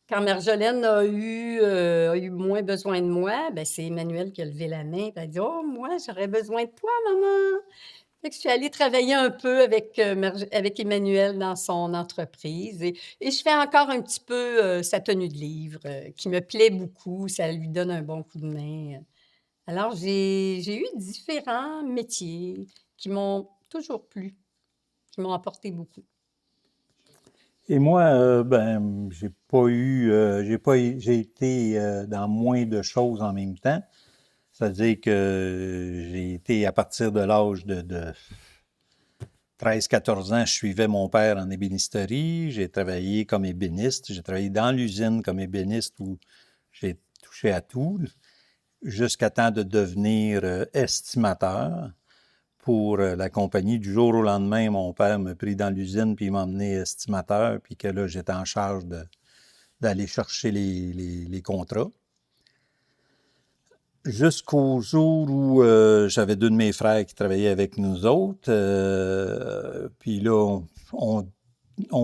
Quand Marjolaine a eu moins besoin de moi, ben, c'est Emmanuel qui a levé la main. Elle a dit: «Oh, moi, j'aurais besoin de toi, maman». Fait que je suis allée travailler un peu avec Emmanuel dans son entreprise et je fais encore un petit peu sa tenue de livre qui me plaît beaucoup. Ça lui donne un bon coup de main. Alors, j'ai eu différents métiers qui m'ont toujours plu, qui m'ont apporté beaucoup. Et moi, j'ai été dans moins de choses en même temps. C'est-à-dire que j'ai été à partir de l'âge de 13-14 ans, je suivais mon père en ébénisterie. J'ai travaillé comme ébéniste. J'ai travaillé dans l'usine comme ébéniste où j'ai touché à tout, jusqu'à temps de devenir estimateur pour la compagnie. Du jour au lendemain, mon père m'a pris dans l'usine puis il m'a emmené estimateur, puis que là, j'étais en charge d'aller chercher les contrats. Jusqu'au jour où j'avais 2 de mes frères qui travaillaient avec nous autres. Puis là, on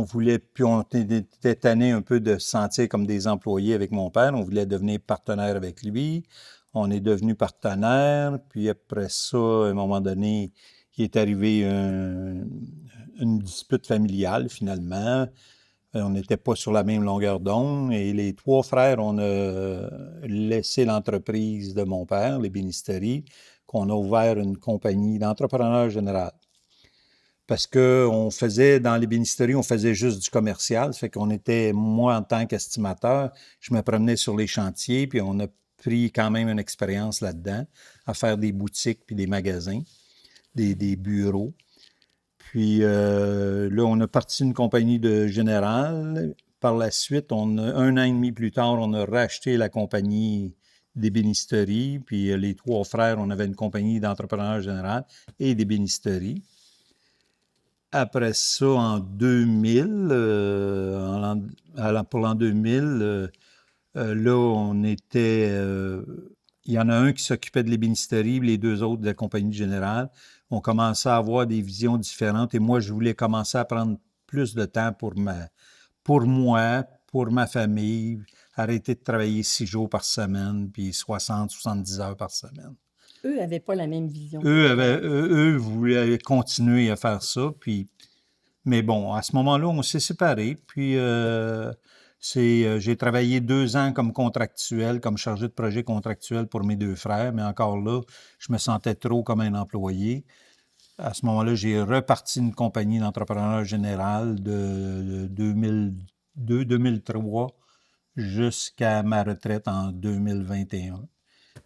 voulait, puis on était tanné un peu de se sentir comme des employés avec mon père. On voulait devenir partenaire avec lui. On est devenu partenaire. Puis après ça, à un moment donné, il est arrivé une dispute familiale, finalement. On n'était pas sur la même longueur d'onde et les 3 frères, on a laissé l'entreprise de mon père, l'ébénisterie, qu'on a ouvert une compagnie d'entrepreneur général. Parce que dans l'ébénisterie, on faisait juste du commercial. Ça fait qu'on était, moi, en tant qu'estimateur, je me promenais sur les chantiers, puis on a pris quand même une expérience là-dedans, à faire des boutiques puis des magasins, des bureaux. Puis là, on a parti une compagnie de général. Par la suite, 1 an et demi plus tard, on a racheté la compagnie d'ébénisterie. Puis les 3 frères, on avait une compagnie d'entrepreneur général et d'ébénisterie. Après ça, en 2000, pour l'an 2000, là, on était... il y en a un qui s'occupait de l'ébénisterie, les 2 autres de la compagnie générale. On commençait à avoir des visions différentes et moi, je voulais commencer à prendre plus de temps pour moi, pour ma famille, arrêter de travailler 6 jours par semaine, puis 70 heures par semaine. Eux n'avaient pas la même vision. Eux voulaient continuer à faire ça, mais bon, à ce moment-là, on s'est séparés, puis j'ai travaillé 2 ans comme contractuel, comme chargé de projet contractuel pour mes 2 frères, mais encore là, je me sentais trop comme un employé. À ce moment-là, j'ai reparti une compagnie d'entrepreneur général de 2002-2003 jusqu'à ma retraite en 2021.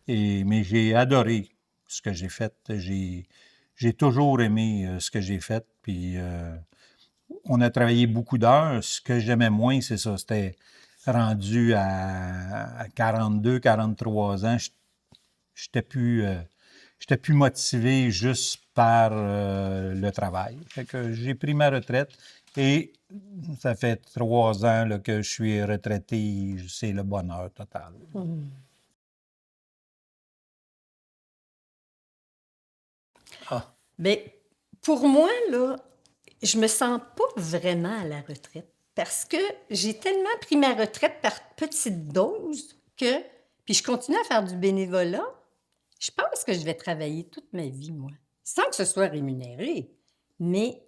Mais j'ai adoré ce que j'ai fait. J'ai toujours aimé ce que j'ai fait, puis on a travaillé beaucoup d'heures. Ce que j'aimais moins, c'est ça, c'était rendu à 42, 43 ans. J'étais plus motivé juste par le travail. Fait que j'ai pris ma retraite et ça fait 3 ans là, que je suis retraité. C'est le bonheur total. Ah. Bien, pour moi, là, je me sens pas vraiment à la retraite parce que j'ai tellement pris ma retraite par petites doses que Puis je continue à faire du bénévolat. Je pense que je vais travailler toute ma vie, moi, sans que ce soit rémunéré. Mais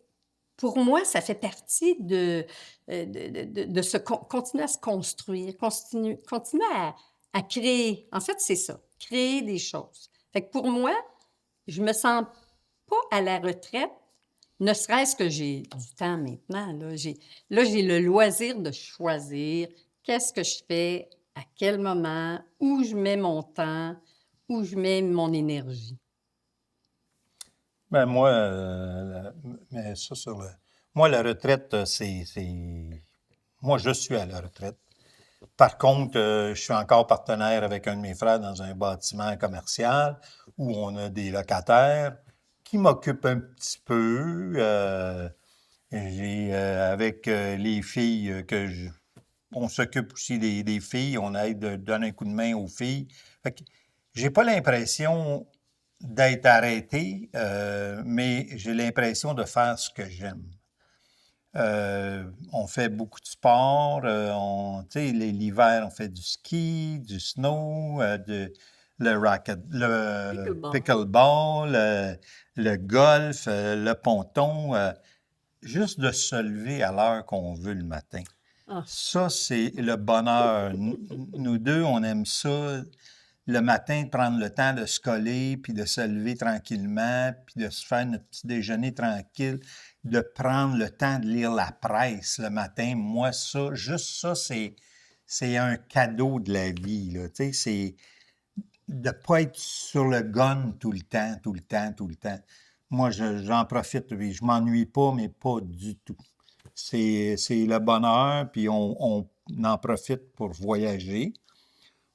pour moi, ça fait partie de continuer à se construire, continuer à créer. En fait, c'est ça, créer des choses. Fait que pour moi, je me sens pas à la retraite, ne serait-ce que j'ai du temps maintenant. Là, j'ai le loisir de choisir qu'est-ce que je fais, à quel moment, où je mets mon temps, où je mets mon énergie. Ben moi, mais ça sur le... Moi, la retraite, Moi, je suis à la retraite. Par contre, je suis encore partenaire avec un de mes frères dans un bâtiment commercial où on a des locataires qui m'occupent un petit peu. Avec les filles on s'occupe aussi des filles, on aide, donne un coup de main aux filles. Fait que j'ai pas l'impression d'être arrêté, mais j'ai l'impression de faire ce que j'aime. On fait beaucoup de sport. Tu sais, l'hiver, on fait du ski, du snow, le Pickleball. pickleball, le golf, le ponton. Juste de se lever à l'heure qu'on veut le matin. Ah, Ça, c'est le bonheur. Nous deux, on aime ça. Le matin, de prendre le temps de se coller, puis de se lever tranquillement, puis de se faire notre petit déjeuner tranquille, de prendre le temps de lire la presse le matin. Moi, ça, juste ça, c'est un cadeau de la vie, là. Tu sais, c'est de ne pas être sur le gun tout le temps, tout le temps, tout le temps. Moi, j'en profite, puis je m'ennuie pas, mais pas du tout. C'est le bonheur, puis on en profite pour voyager.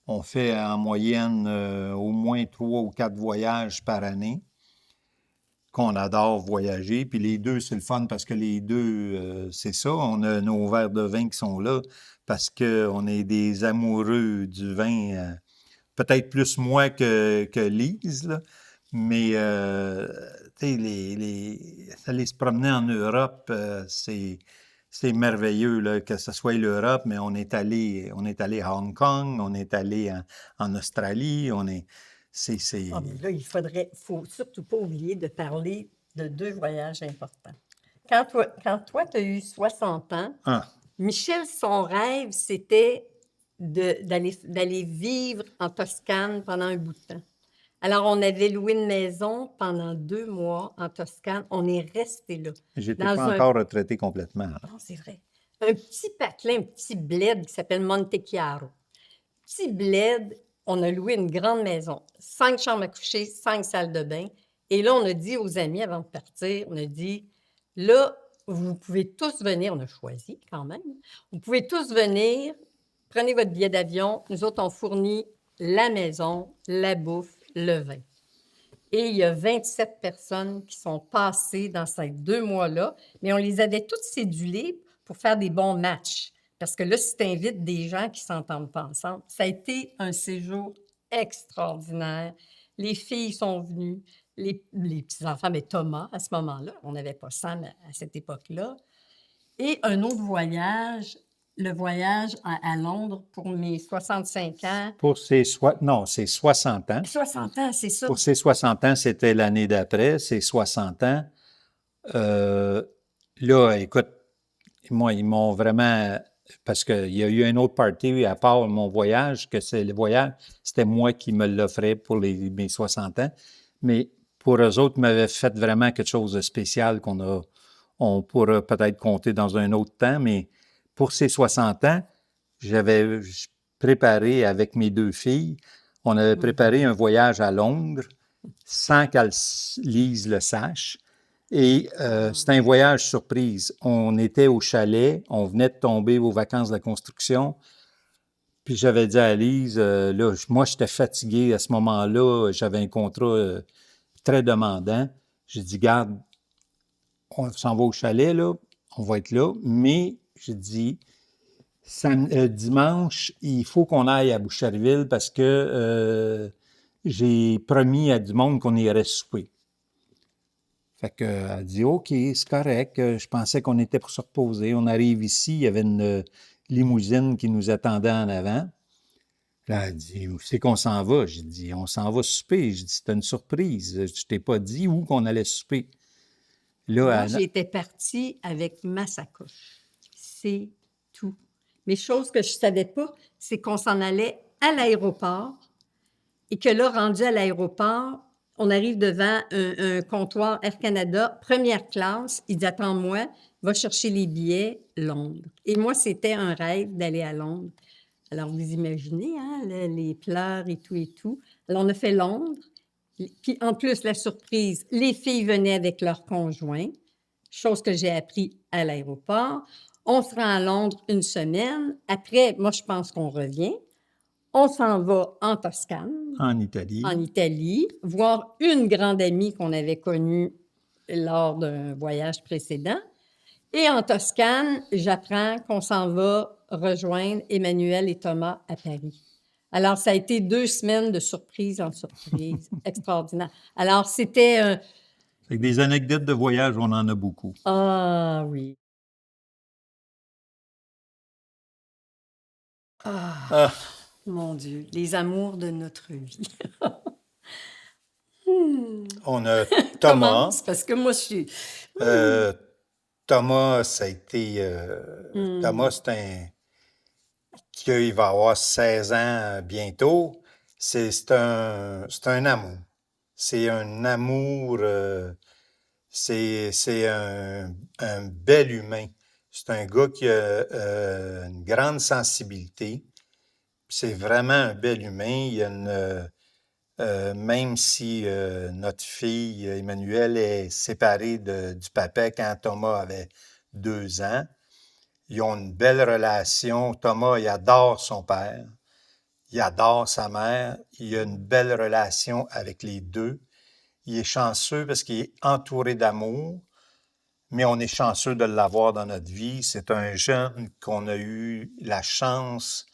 On fait en moyenne au moins 3 ou 4 voyages par année, qu'on adore voyager. Puis les deux, c'est le fun parce que les deux, c'est ça, on a nos verres de vin qui sont là parce qu'on est des amoureux du vin, peut-être plus moi que Lise, là. Mais, tu sais, aller se promener en Europe, c'est merveilleux, là, que ce soit l'Europe, mais on est allé à Hong Kong, on est allé en Australie, ah, mais là, faut surtout pas oublier de parler de 2 voyages importants. Quand toi, tu as eu 60 ans, ah, Michel, son rêve, c'était d'aller vivre en Toscane pendant un bout de temps. Alors, on avait loué une maison pendant 2 mois en Toscane. On est resté là, j'étais dans pas un... encore retraité complètement, là. Non, c'est vrai. Un petit patelin, un petit bled qui s'appelle Monte Chiaro. Petit bled, on a loué une grande maison, 5 chambres à coucher, 5 salles de bain. Et là, on a dit aux amis avant de partir, on a dit, là, vous pouvez tous venir, on a choisi quand même, vous pouvez tous venir, prenez votre billet d'avion, nous autres, on fournit la maison, la bouffe, le vin. Et il y a 27 personnes qui sont passées dans ces 2 mois-là, mais on les avait toutes cédulées pour faire des bons matchs. Parce que là, si tu invites des gens qui ne s'entendent pas ensemble, ça a été un séjour extraordinaire. Les filles sont venues, les petits-enfants, mais Thomas, à ce moment-là, on n'avait pas Sam à cette époque-là. Et un autre voyage, le voyage à Londres pour mes 65 ans. Non, c'est 60 ans. 60 ans, c'est ça. Pour ses 60 ans, c'était l'année d'après, ses 60 ans. Là, écoute, moi, ils m'ont vraiment... Parce qu'il y a eu un autre party à part mon voyage, que c'est le voyage, c'était moi qui me l'offrais pour mes 60 ans. Mais pour eux autres, ils m'avaient fait vraiment quelque chose de spécial on pourra peut-être compter dans un autre temps. Mais pour ces 60 ans, j'avais préparé avec mes 2 filles, on avait préparé un voyage à Londres sans Lise le sache. Et c'était un voyage surprise. On était au chalet, on venait de tomber aux vacances de la construction. Puis j'avais dit à Lise, là, moi j'étais fatigué à ce moment-là, j'avais un contrat très demandant. J'ai dit, garde, on s'en va au chalet, là, on va être là, mais j'ai dit, dimanche, il faut qu'on aille à Boucherville parce que j'ai promis à du monde qu'on irait souper. Fait qu'elle a dit, OK, c'est correct. Je pensais qu'on était pour se reposer. On arrive ici, il y avait une limousine qui nous attendait en avant. Là, elle dit, où c'est qu'on s'en va? J'ai dit, on s'en va souper. J'ai dit, c'était une surprise. Je t'ai pas dit où qu'on allait souper. Moi, Là, j'étais partie avec ma sacoche. C'est tout. Mais chose que je savais pas, c'est qu'on s'en allait à l'aéroport et que là, rendu à l'aéroport, on arrive devant un comptoir Air Canada, première classe. Il dit, attends-moi, va chercher les billets, Londres. Et moi, c'était un rêve d'aller à Londres. Alors, vous imaginez, hein, les pleurs et tout et tout. Alors, on a fait Londres. Puis, en plus, la surprise, les filles venaient avec leurs conjoints, chose que j'ai appris à l'aéroport. On se rend à Londres une semaine. Après, moi, je pense qu'on revient. On s'en va en Toscane, en en Italie. Italie, voir une grande amie qu'on avait connue lors d'un voyage précédent. Et en Toscane, j'apprends qu'on s'en va rejoindre Emmanuel et Thomas à Paris. Alors, ça a été 2 semaines de surprise en surprise, extraordinaire. Alors, c'était un... Fait que des anecdotes de voyage, on en a beaucoup. Ah oui. Ah, Ah, mon Dieu, les amours de notre vie. on a Commence, Thomas. parce que moi, je suis... Euh, Thomas, ça a été. Hmm. Thomas, c'est un. Il va avoir 16 ans bientôt. C'est un amour. C'est un amour. C'est un bel humain. C'est un gars qui a une grande sensibilité. C'est vraiment un bel humain. Il y a même si notre fille, Emmanuelle, est séparée du papa quand Thomas avait 2 ans, ils ont une belle relation. Thomas, il adore son père, il adore sa mère, il a une belle relation avec les deux. Il est chanceux parce qu'il est entouré d'amour, mais on est chanceux de l'avoir dans notre vie. C'est un jeune qu'on a eu la chance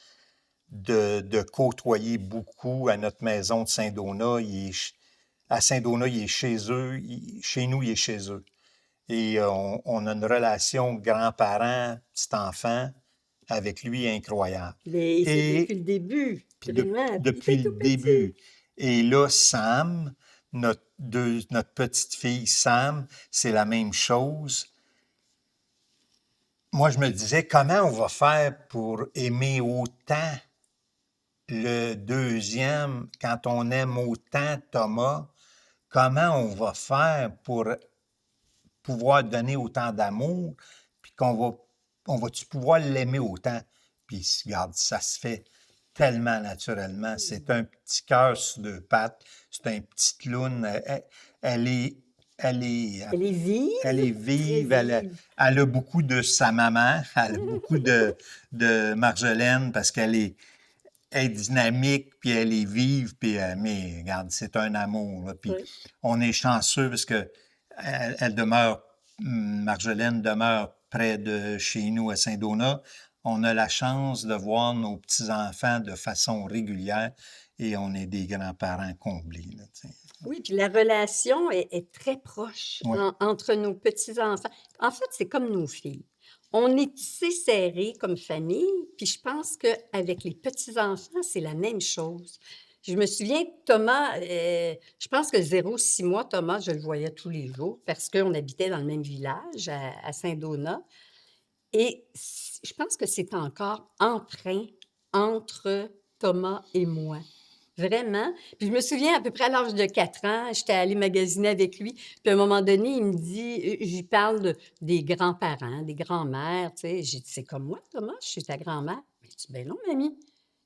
de côtoyer beaucoup à notre maison de Saint-Donat. À Saint-Donat, il est chez eux. Chez nous, il est chez eux. Et on a une relation grand-parent, petit-enfant avec lui incroyable. Mais c'est depuis Et le début, puis vraiment. Il depuis était le tout petit. début. Et là, Sam, notre petite fille Sam, c'est la même chose. Moi, je me disais, comment on va faire pour aimer autant le deuxième, quand on aime autant Thomas, comment on va faire pour pouvoir donner autant d'amour, puis on va-tu pouvoir l'aimer autant? Puis, regarde, ça se fait tellement naturellement. C'est un petit cœur sur 2 pattes, c'est un petit clown. Elle est, elle est, Elle est vive, elle est très vive, vive. elle a beaucoup de sa maman, elle a beaucoup de Marjolaine parce elle est dynamique, puis elle est vive, puis mais regarde, c'est un amour. Là. Puis Oui. on est chanceux parce que elle demeure, Marjolaine demeure près de chez nous à Saint-Donat. On a la chance de voir nos petits-enfants de façon régulière et on est des grands-parents comblés. Là, tu sais. Oui, puis la relation est très proche Oui. entre nos petits-enfants. En fait, c'est comme nos filles. On est tissés serrés comme famille, puis je pense qu'avec les petits-enfants, c'est la même chose. Je me souviens, Thomas, je pense que 0-6 mois, Thomas, je le voyais tous les jours parce qu'on habitait dans le même village, à Saint-Donat. Et je pense que c'est encore empreint entre Thomas et moi. Vraiment. Puis je me souviens, à peu près à l'âge de 4 ans, j'étais allée magasiner avec lui. Puis à un moment donné, il me dit, j'y parle des grands-parents, des grands-mères, tu sais. J'ai dit, c'est comme moi, Thomas, je suis ta grand-mère. Il dit, ben non, mamie.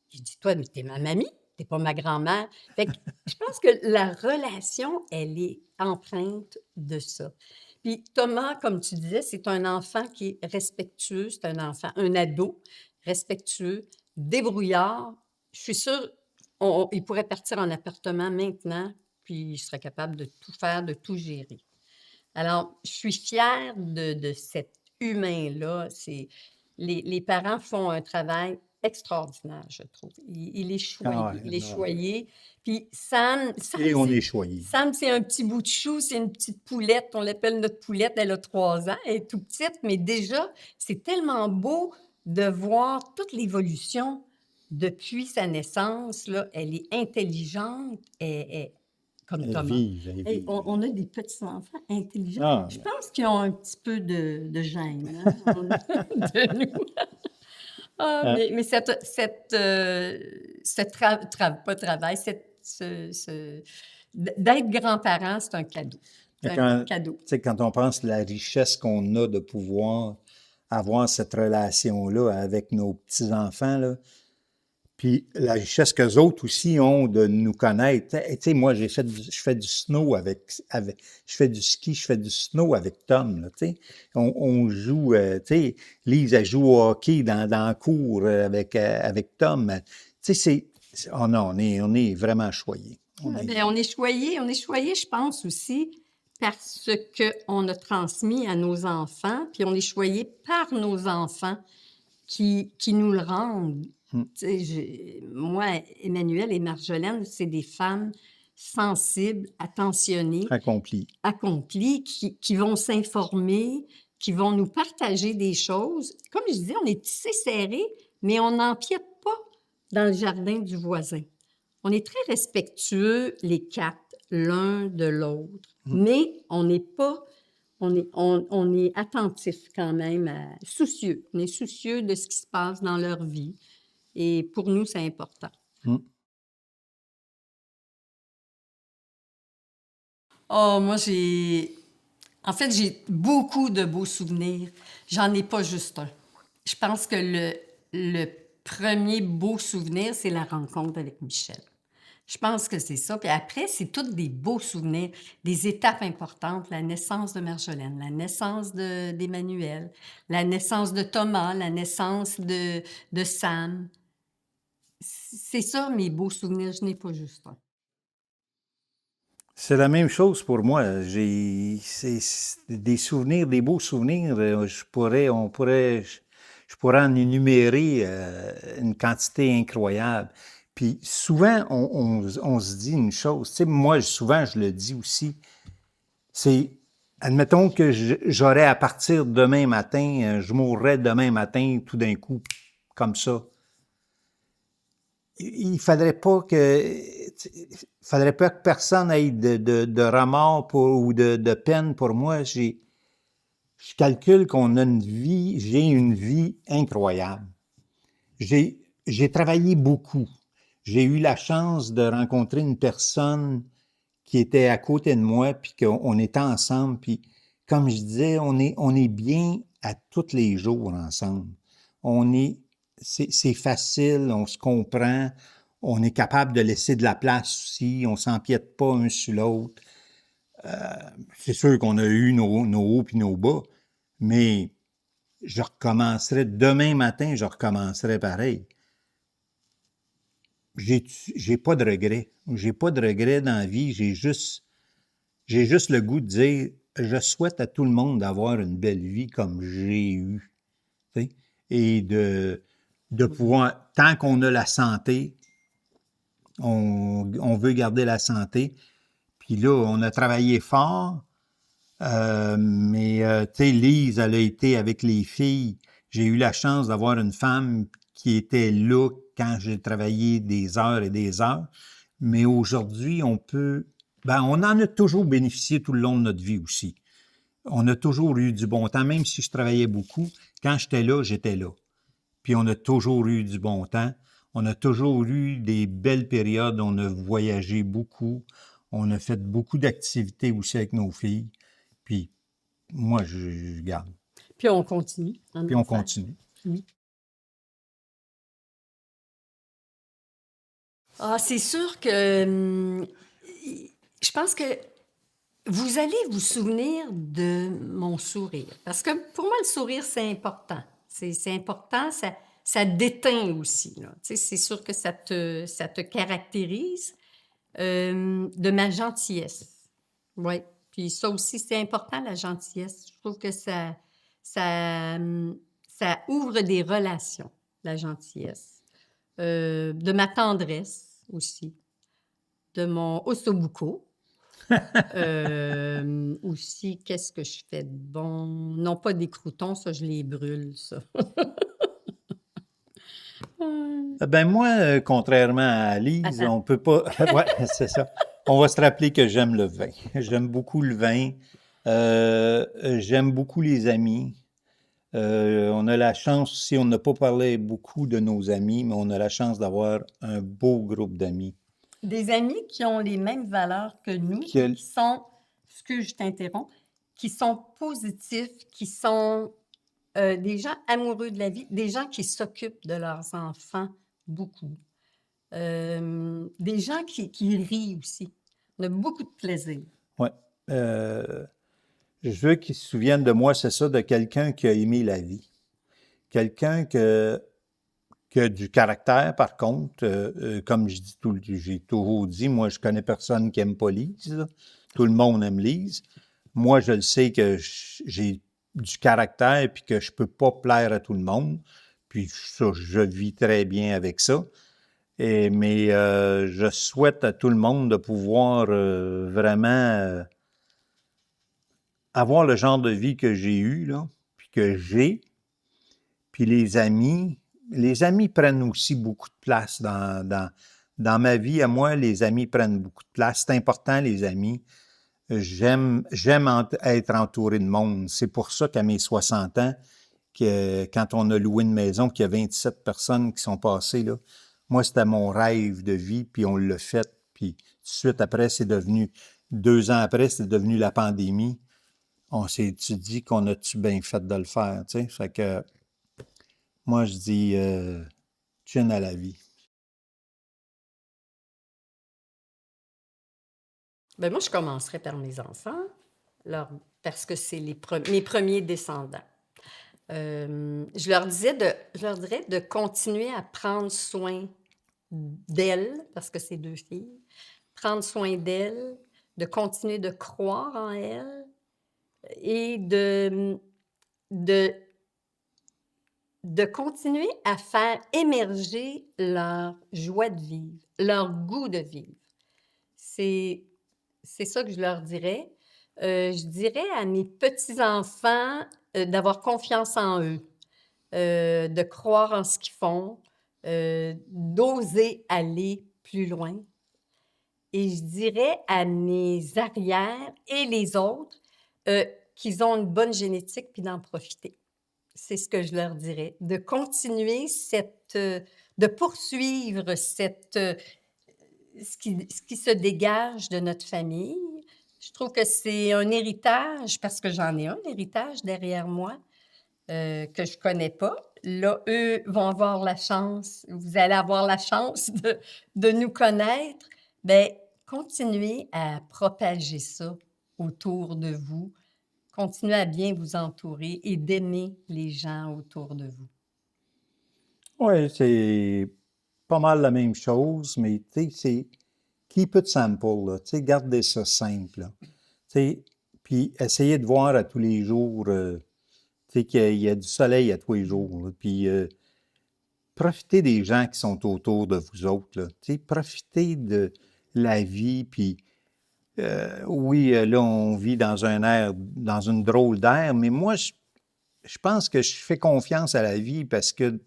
J'ai dit, toi, mais t'es ma mamie, t'es pas ma grand-mère. Fait que je pense que la relation, elle est empreinte de ça. Puis Thomas, comme tu disais, c'est un enfant qui est respectueux, c'est un enfant, un ado respectueux, débrouillard. Je suis sûre, il pourrait partir en appartement maintenant, puis il serait capable de tout faire, de tout gérer. Alors, je suis fière de cet humain-là. Les parents font un travail extraordinaire, je trouve. Il est Ah choyé, ouais, il est non. choyé. Puis Sam, Et on est choyés. Sam, c'est un petit bout de chou, c'est une petite poulette. On l'appelle notre poulette. Elle a 3 ans. Elle est tout petite, mais déjà, c'est tellement beau de voir toute l'évolution depuis sa naissance, là, elle est intelligente, comme Thomas. Elle Hey, vive. on a des petits-enfants intelligents. Ah, Je pense qu'ils ont un petit peu de gêne, hein, de nous. Ah, hein, mais pas travail, d'être grand-parent, c'est un cadeau. mais C'est un quand, tu cadeau. sais, quand on pense à la richesse qu'on a de pouvoir avoir cette relation-là avec nos petits-enfants, là, puis la richesse qu'eux autres aussi ont de nous connaître. Tu sais, moi, je fais du snow je fais du ski, je fais du snow avec Tom, là, tu sais. On joue, tu sais, Lise, elle joue au hockey dans la cour avec Tom. Tu sais, oh non, on est vraiment choyés. Ben, on est choyés, je pense aussi, parce qu'on a transmis à nos enfants, puis on est choyés par nos enfants qui nous le rendent. Hmm, Tu sais, moi, Emmanuel et Marjolaine, c'est des femmes sensibles, attentionnées, accompli. accomplies, qui vont s'informer, qui vont nous partager des choses. Comme je disais, on est tissés serrés, mais on n'empiète pas dans le jardin du voisin. On est très respectueux, les quatre, l'un de l'autre, Hmm. mais on n'est pas, on est attentif quand même, soucieux. On est soucieux de ce qui se passe dans leur vie. Et pour nous, c'est important. Hmm. Oh, moi, en fait, j'ai beaucoup de beaux souvenirs. J'en ai pas juste un. Je pense que le premier beau souvenir, c'est la rencontre avec Michel. Je pense que c'est ça. Puis après, c'est tous des beaux souvenirs, des étapes importantes, la naissance de Marjolaine, la naissance d'Emmanuel, la naissance de Thomas, la naissance de Sam. C'est ça, mes beaux souvenirs. Je n'ai pas juste un. C'est la même chose pour moi. C'est des souvenirs, des beaux souvenirs. Je pourrais en énumérer une quantité incroyable. Puis souvent, on se dit une chose. Tu sais, moi, souvent, je le dis aussi. C'est, admettons que j'aurais à partir demain matin, je mourrais demain matin tout d'un coup, comme ça. Il faudrait pas que personne ait de remords ou de peine pour moi. Je calcule qu'on a j'ai une vie incroyable. J'ai travaillé beaucoup. J'ai eu la chance de rencontrer une personne qui était à côté de moi, puis qu'on était ensemble, puis comme je disais, on est bien à tous les jours ensemble. On est, c'est facile, on se comprend, on est capable de laisser de la place aussi, on s'empiète pas un sur l'autre. C'est sûr qu'on a eu nos hauts puis nos bas, mais je recommencerai, demain matin, je recommencerai pareil. J'ai pas de regrets. J'ai pas de regrets dans la vie, j'ai juste le goût de dire, je souhaite à tout le monde d'avoir une belle vie comme j'ai eu. Tu sais, et de pouvoir, tant qu'on a la santé, on veut garder la santé. Puis là, on a travaillé fort, mais tu sais, Lise, elle a été avec les filles. J'ai eu la chance d'avoir une femme qui était là quand j'ai travaillé des heures et des heures. Mais aujourd'hui, on en a toujours bénéficié tout le long de notre vie aussi. On a toujours eu du bon temps, même si je travaillais beaucoup. Quand j'étais là, j'étais là. Puis on a toujours eu du bon temps. On a toujours eu des belles périodes. On a voyagé beaucoup. On a fait beaucoup d'activités aussi avec nos filles. Puis moi, je garde. Puis on continue Puis en on faire. continue. Oui. Ah, c'est sûr que je pense que vous allez vous souvenir de mon sourire. Parce que pour moi, le sourire, c'est important. C'est important, ça déteint aussi. Là. Tu sais, c'est sûr que ça te caractérise. De ma gentillesse. Oui. Puis ça aussi, c'est important, la gentillesse. Je trouve que ça, ça ouvre des relations, la gentillesse. De ma tendresse aussi. De mon ossobuco. Aussi, qu'est-ce que je fais de bon? Non, pas des croûtons, ça, je les brûle, ça. Ben moi, contrairement à Lise, Attends. on peut pas. Ouais, c'est ça. On va se rappeler que j'aime le vin. J'aime beaucoup le vin. J'aime beaucoup les amis. On a la chance, si on n'a pas parlé beaucoup de nos amis, mais on a la chance d'avoir un beau groupe d'amis. Des amis qui ont les mêmes valeurs que nous, Que- qui sont, excuse, je t'interromps, qui sont positifs, qui sont des gens amoureux de la vie, des gens qui s'occupent de leurs enfants beaucoup. Des gens qui rient aussi. On a beaucoup de plaisir. ouais. Euh, je veux qu'ils se souviennent de moi, c'est ça, de quelqu'un qui a aimé la vie. Quelqu'un qui a du caractère, par contre, comme j'ai toujours dit, moi, je connais personne qui aime pas Lise, là. Tout le monde aime Lise. Moi, je le sais que j'ai du caractère puis que je peux pas plaire à tout le monde. Puis ça, je vis très bien avec ça. Mais je souhaite à tout le monde de pouvoir vraiment avoir le genre de vie que j'ai eu, là, puis que j'ai. Puis les amis prennent aussi beaucoup de place dans ma vie. À moi, les amis prennent beaucoup de place. C'est important, les amis. J'aime être entouré de monde. C'est pour ça qu'à mes 60 ans, quand on a loué une maison, qu'il y a 27 personnes qui sont passées, là, moi, c'était mon rêve de vie, puis on l'a fait. Puis tout de suite après, 2 ans après, c'est devenu la pandémie. On s'est dit qu'on a-tu bien fait de le faire, tu sais. Fait que moi, je dis, chin à la vie. Ben moi, je commencerai par mes enfants, parce que c'est mes premiers descendants. Je leur dirais de continuer à prendre soin d'elles, parce que c'est 2 filles, prendre soin d'elles, de continuer de croire en elles et de de continuer à faire émerger leur joie de vivre, leur goût de vivre. C'est c'est ça que je leur dirais. Je dirais à mes petits-enfants, d'avoir confiance en eux, de croire en ce qu'ils font, d'oser aller plus loin. Et je dirais à mes arrières et les autres, qu'ils ont une bonne génétique puis d'en profiter. C'est ce que je leur dirais, de continuer de poursuivre ce qui se dégage de notre famille. Je trouve que c'est un héritage, parce que j'en ai un héritage derrière moi, que je connais pas. Là, eux vont avoir la chance, vous allez avoir la chance de nous connaître. Bien, continuez à propager ça autour de vous. Continuez à bien vous entourer et d'aimer les gens autour de vous. Oui, c'est pas mal la même chose, mais tu sais, c'est keep it simple, là. Tu sais, gardez ça simple, là. Tu sais, puis essayez de voir à tous les jours, tu sais, qu'il y a du soleil à tous les jours, là. Puis profitez des gens qui sont autour de vous autres, là. Tu sais, profitez de la vie, puis oui, là, on vit dans dans une drôle d'air, mais moi, je pense que je fais confiance à la vie parce que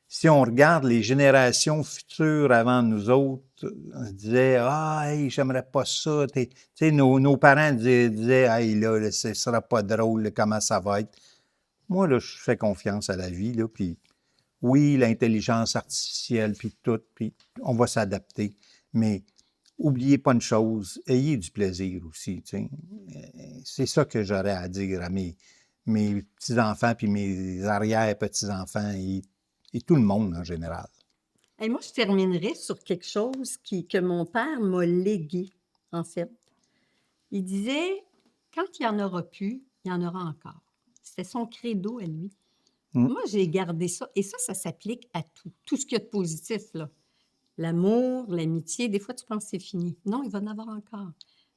si on regarde les générations futures avant nous autres, on se disait ah, hey, j'aimerais pas ça. Tu sais, nos parents disaient hey, là, ce sera pas drôle, là, comment ça va être. Moi, là, je fais confiance à la vie, là, puis oui, l'intelligence artificielle, puis tout, puis on va s'adapter. Mais oubliez pas une chose, ayez du plaisir aussi, tu sais. C'est ça que j'aurais à dire à mes petits-enfants, puis mes arrière-petits-enfants, et tout le monde en général. Et moi, je terminerai sur quelque chose que mon père m'a légué, en fait. Il disait, quand il n'y en aura plus, il y en aura encore. C'était son credo à lui. Mm. Moi, j'ai gardé ça. Et ça s'applique à tout. Tout ce qu'il y a de positif, là. L'amour, l'amitié, des fois, tu penses que c'est fini. Non, il va en avoir encore.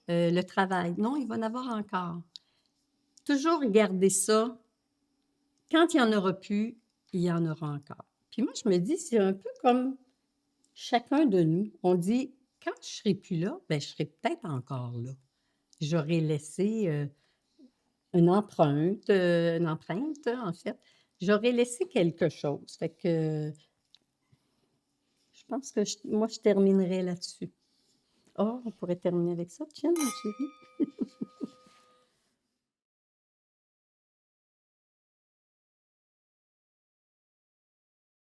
Le travail, non, il va en avoir encore. Toujours garder ça. Quand il n'y en aura plus, il y en aura encore. Puis moi, je me dis, c'est un peu comme chacun de nous. On dit, quand je ne serai plus là, ben, je serai peut-être encore là. J'aurais laissé une empreinte, en fait. J'aurais laissé quelque chose. Fait que pense que moi, je terminerai là-dessus. Oh, on pourrait terminer avec ça, tiens, ma chérie.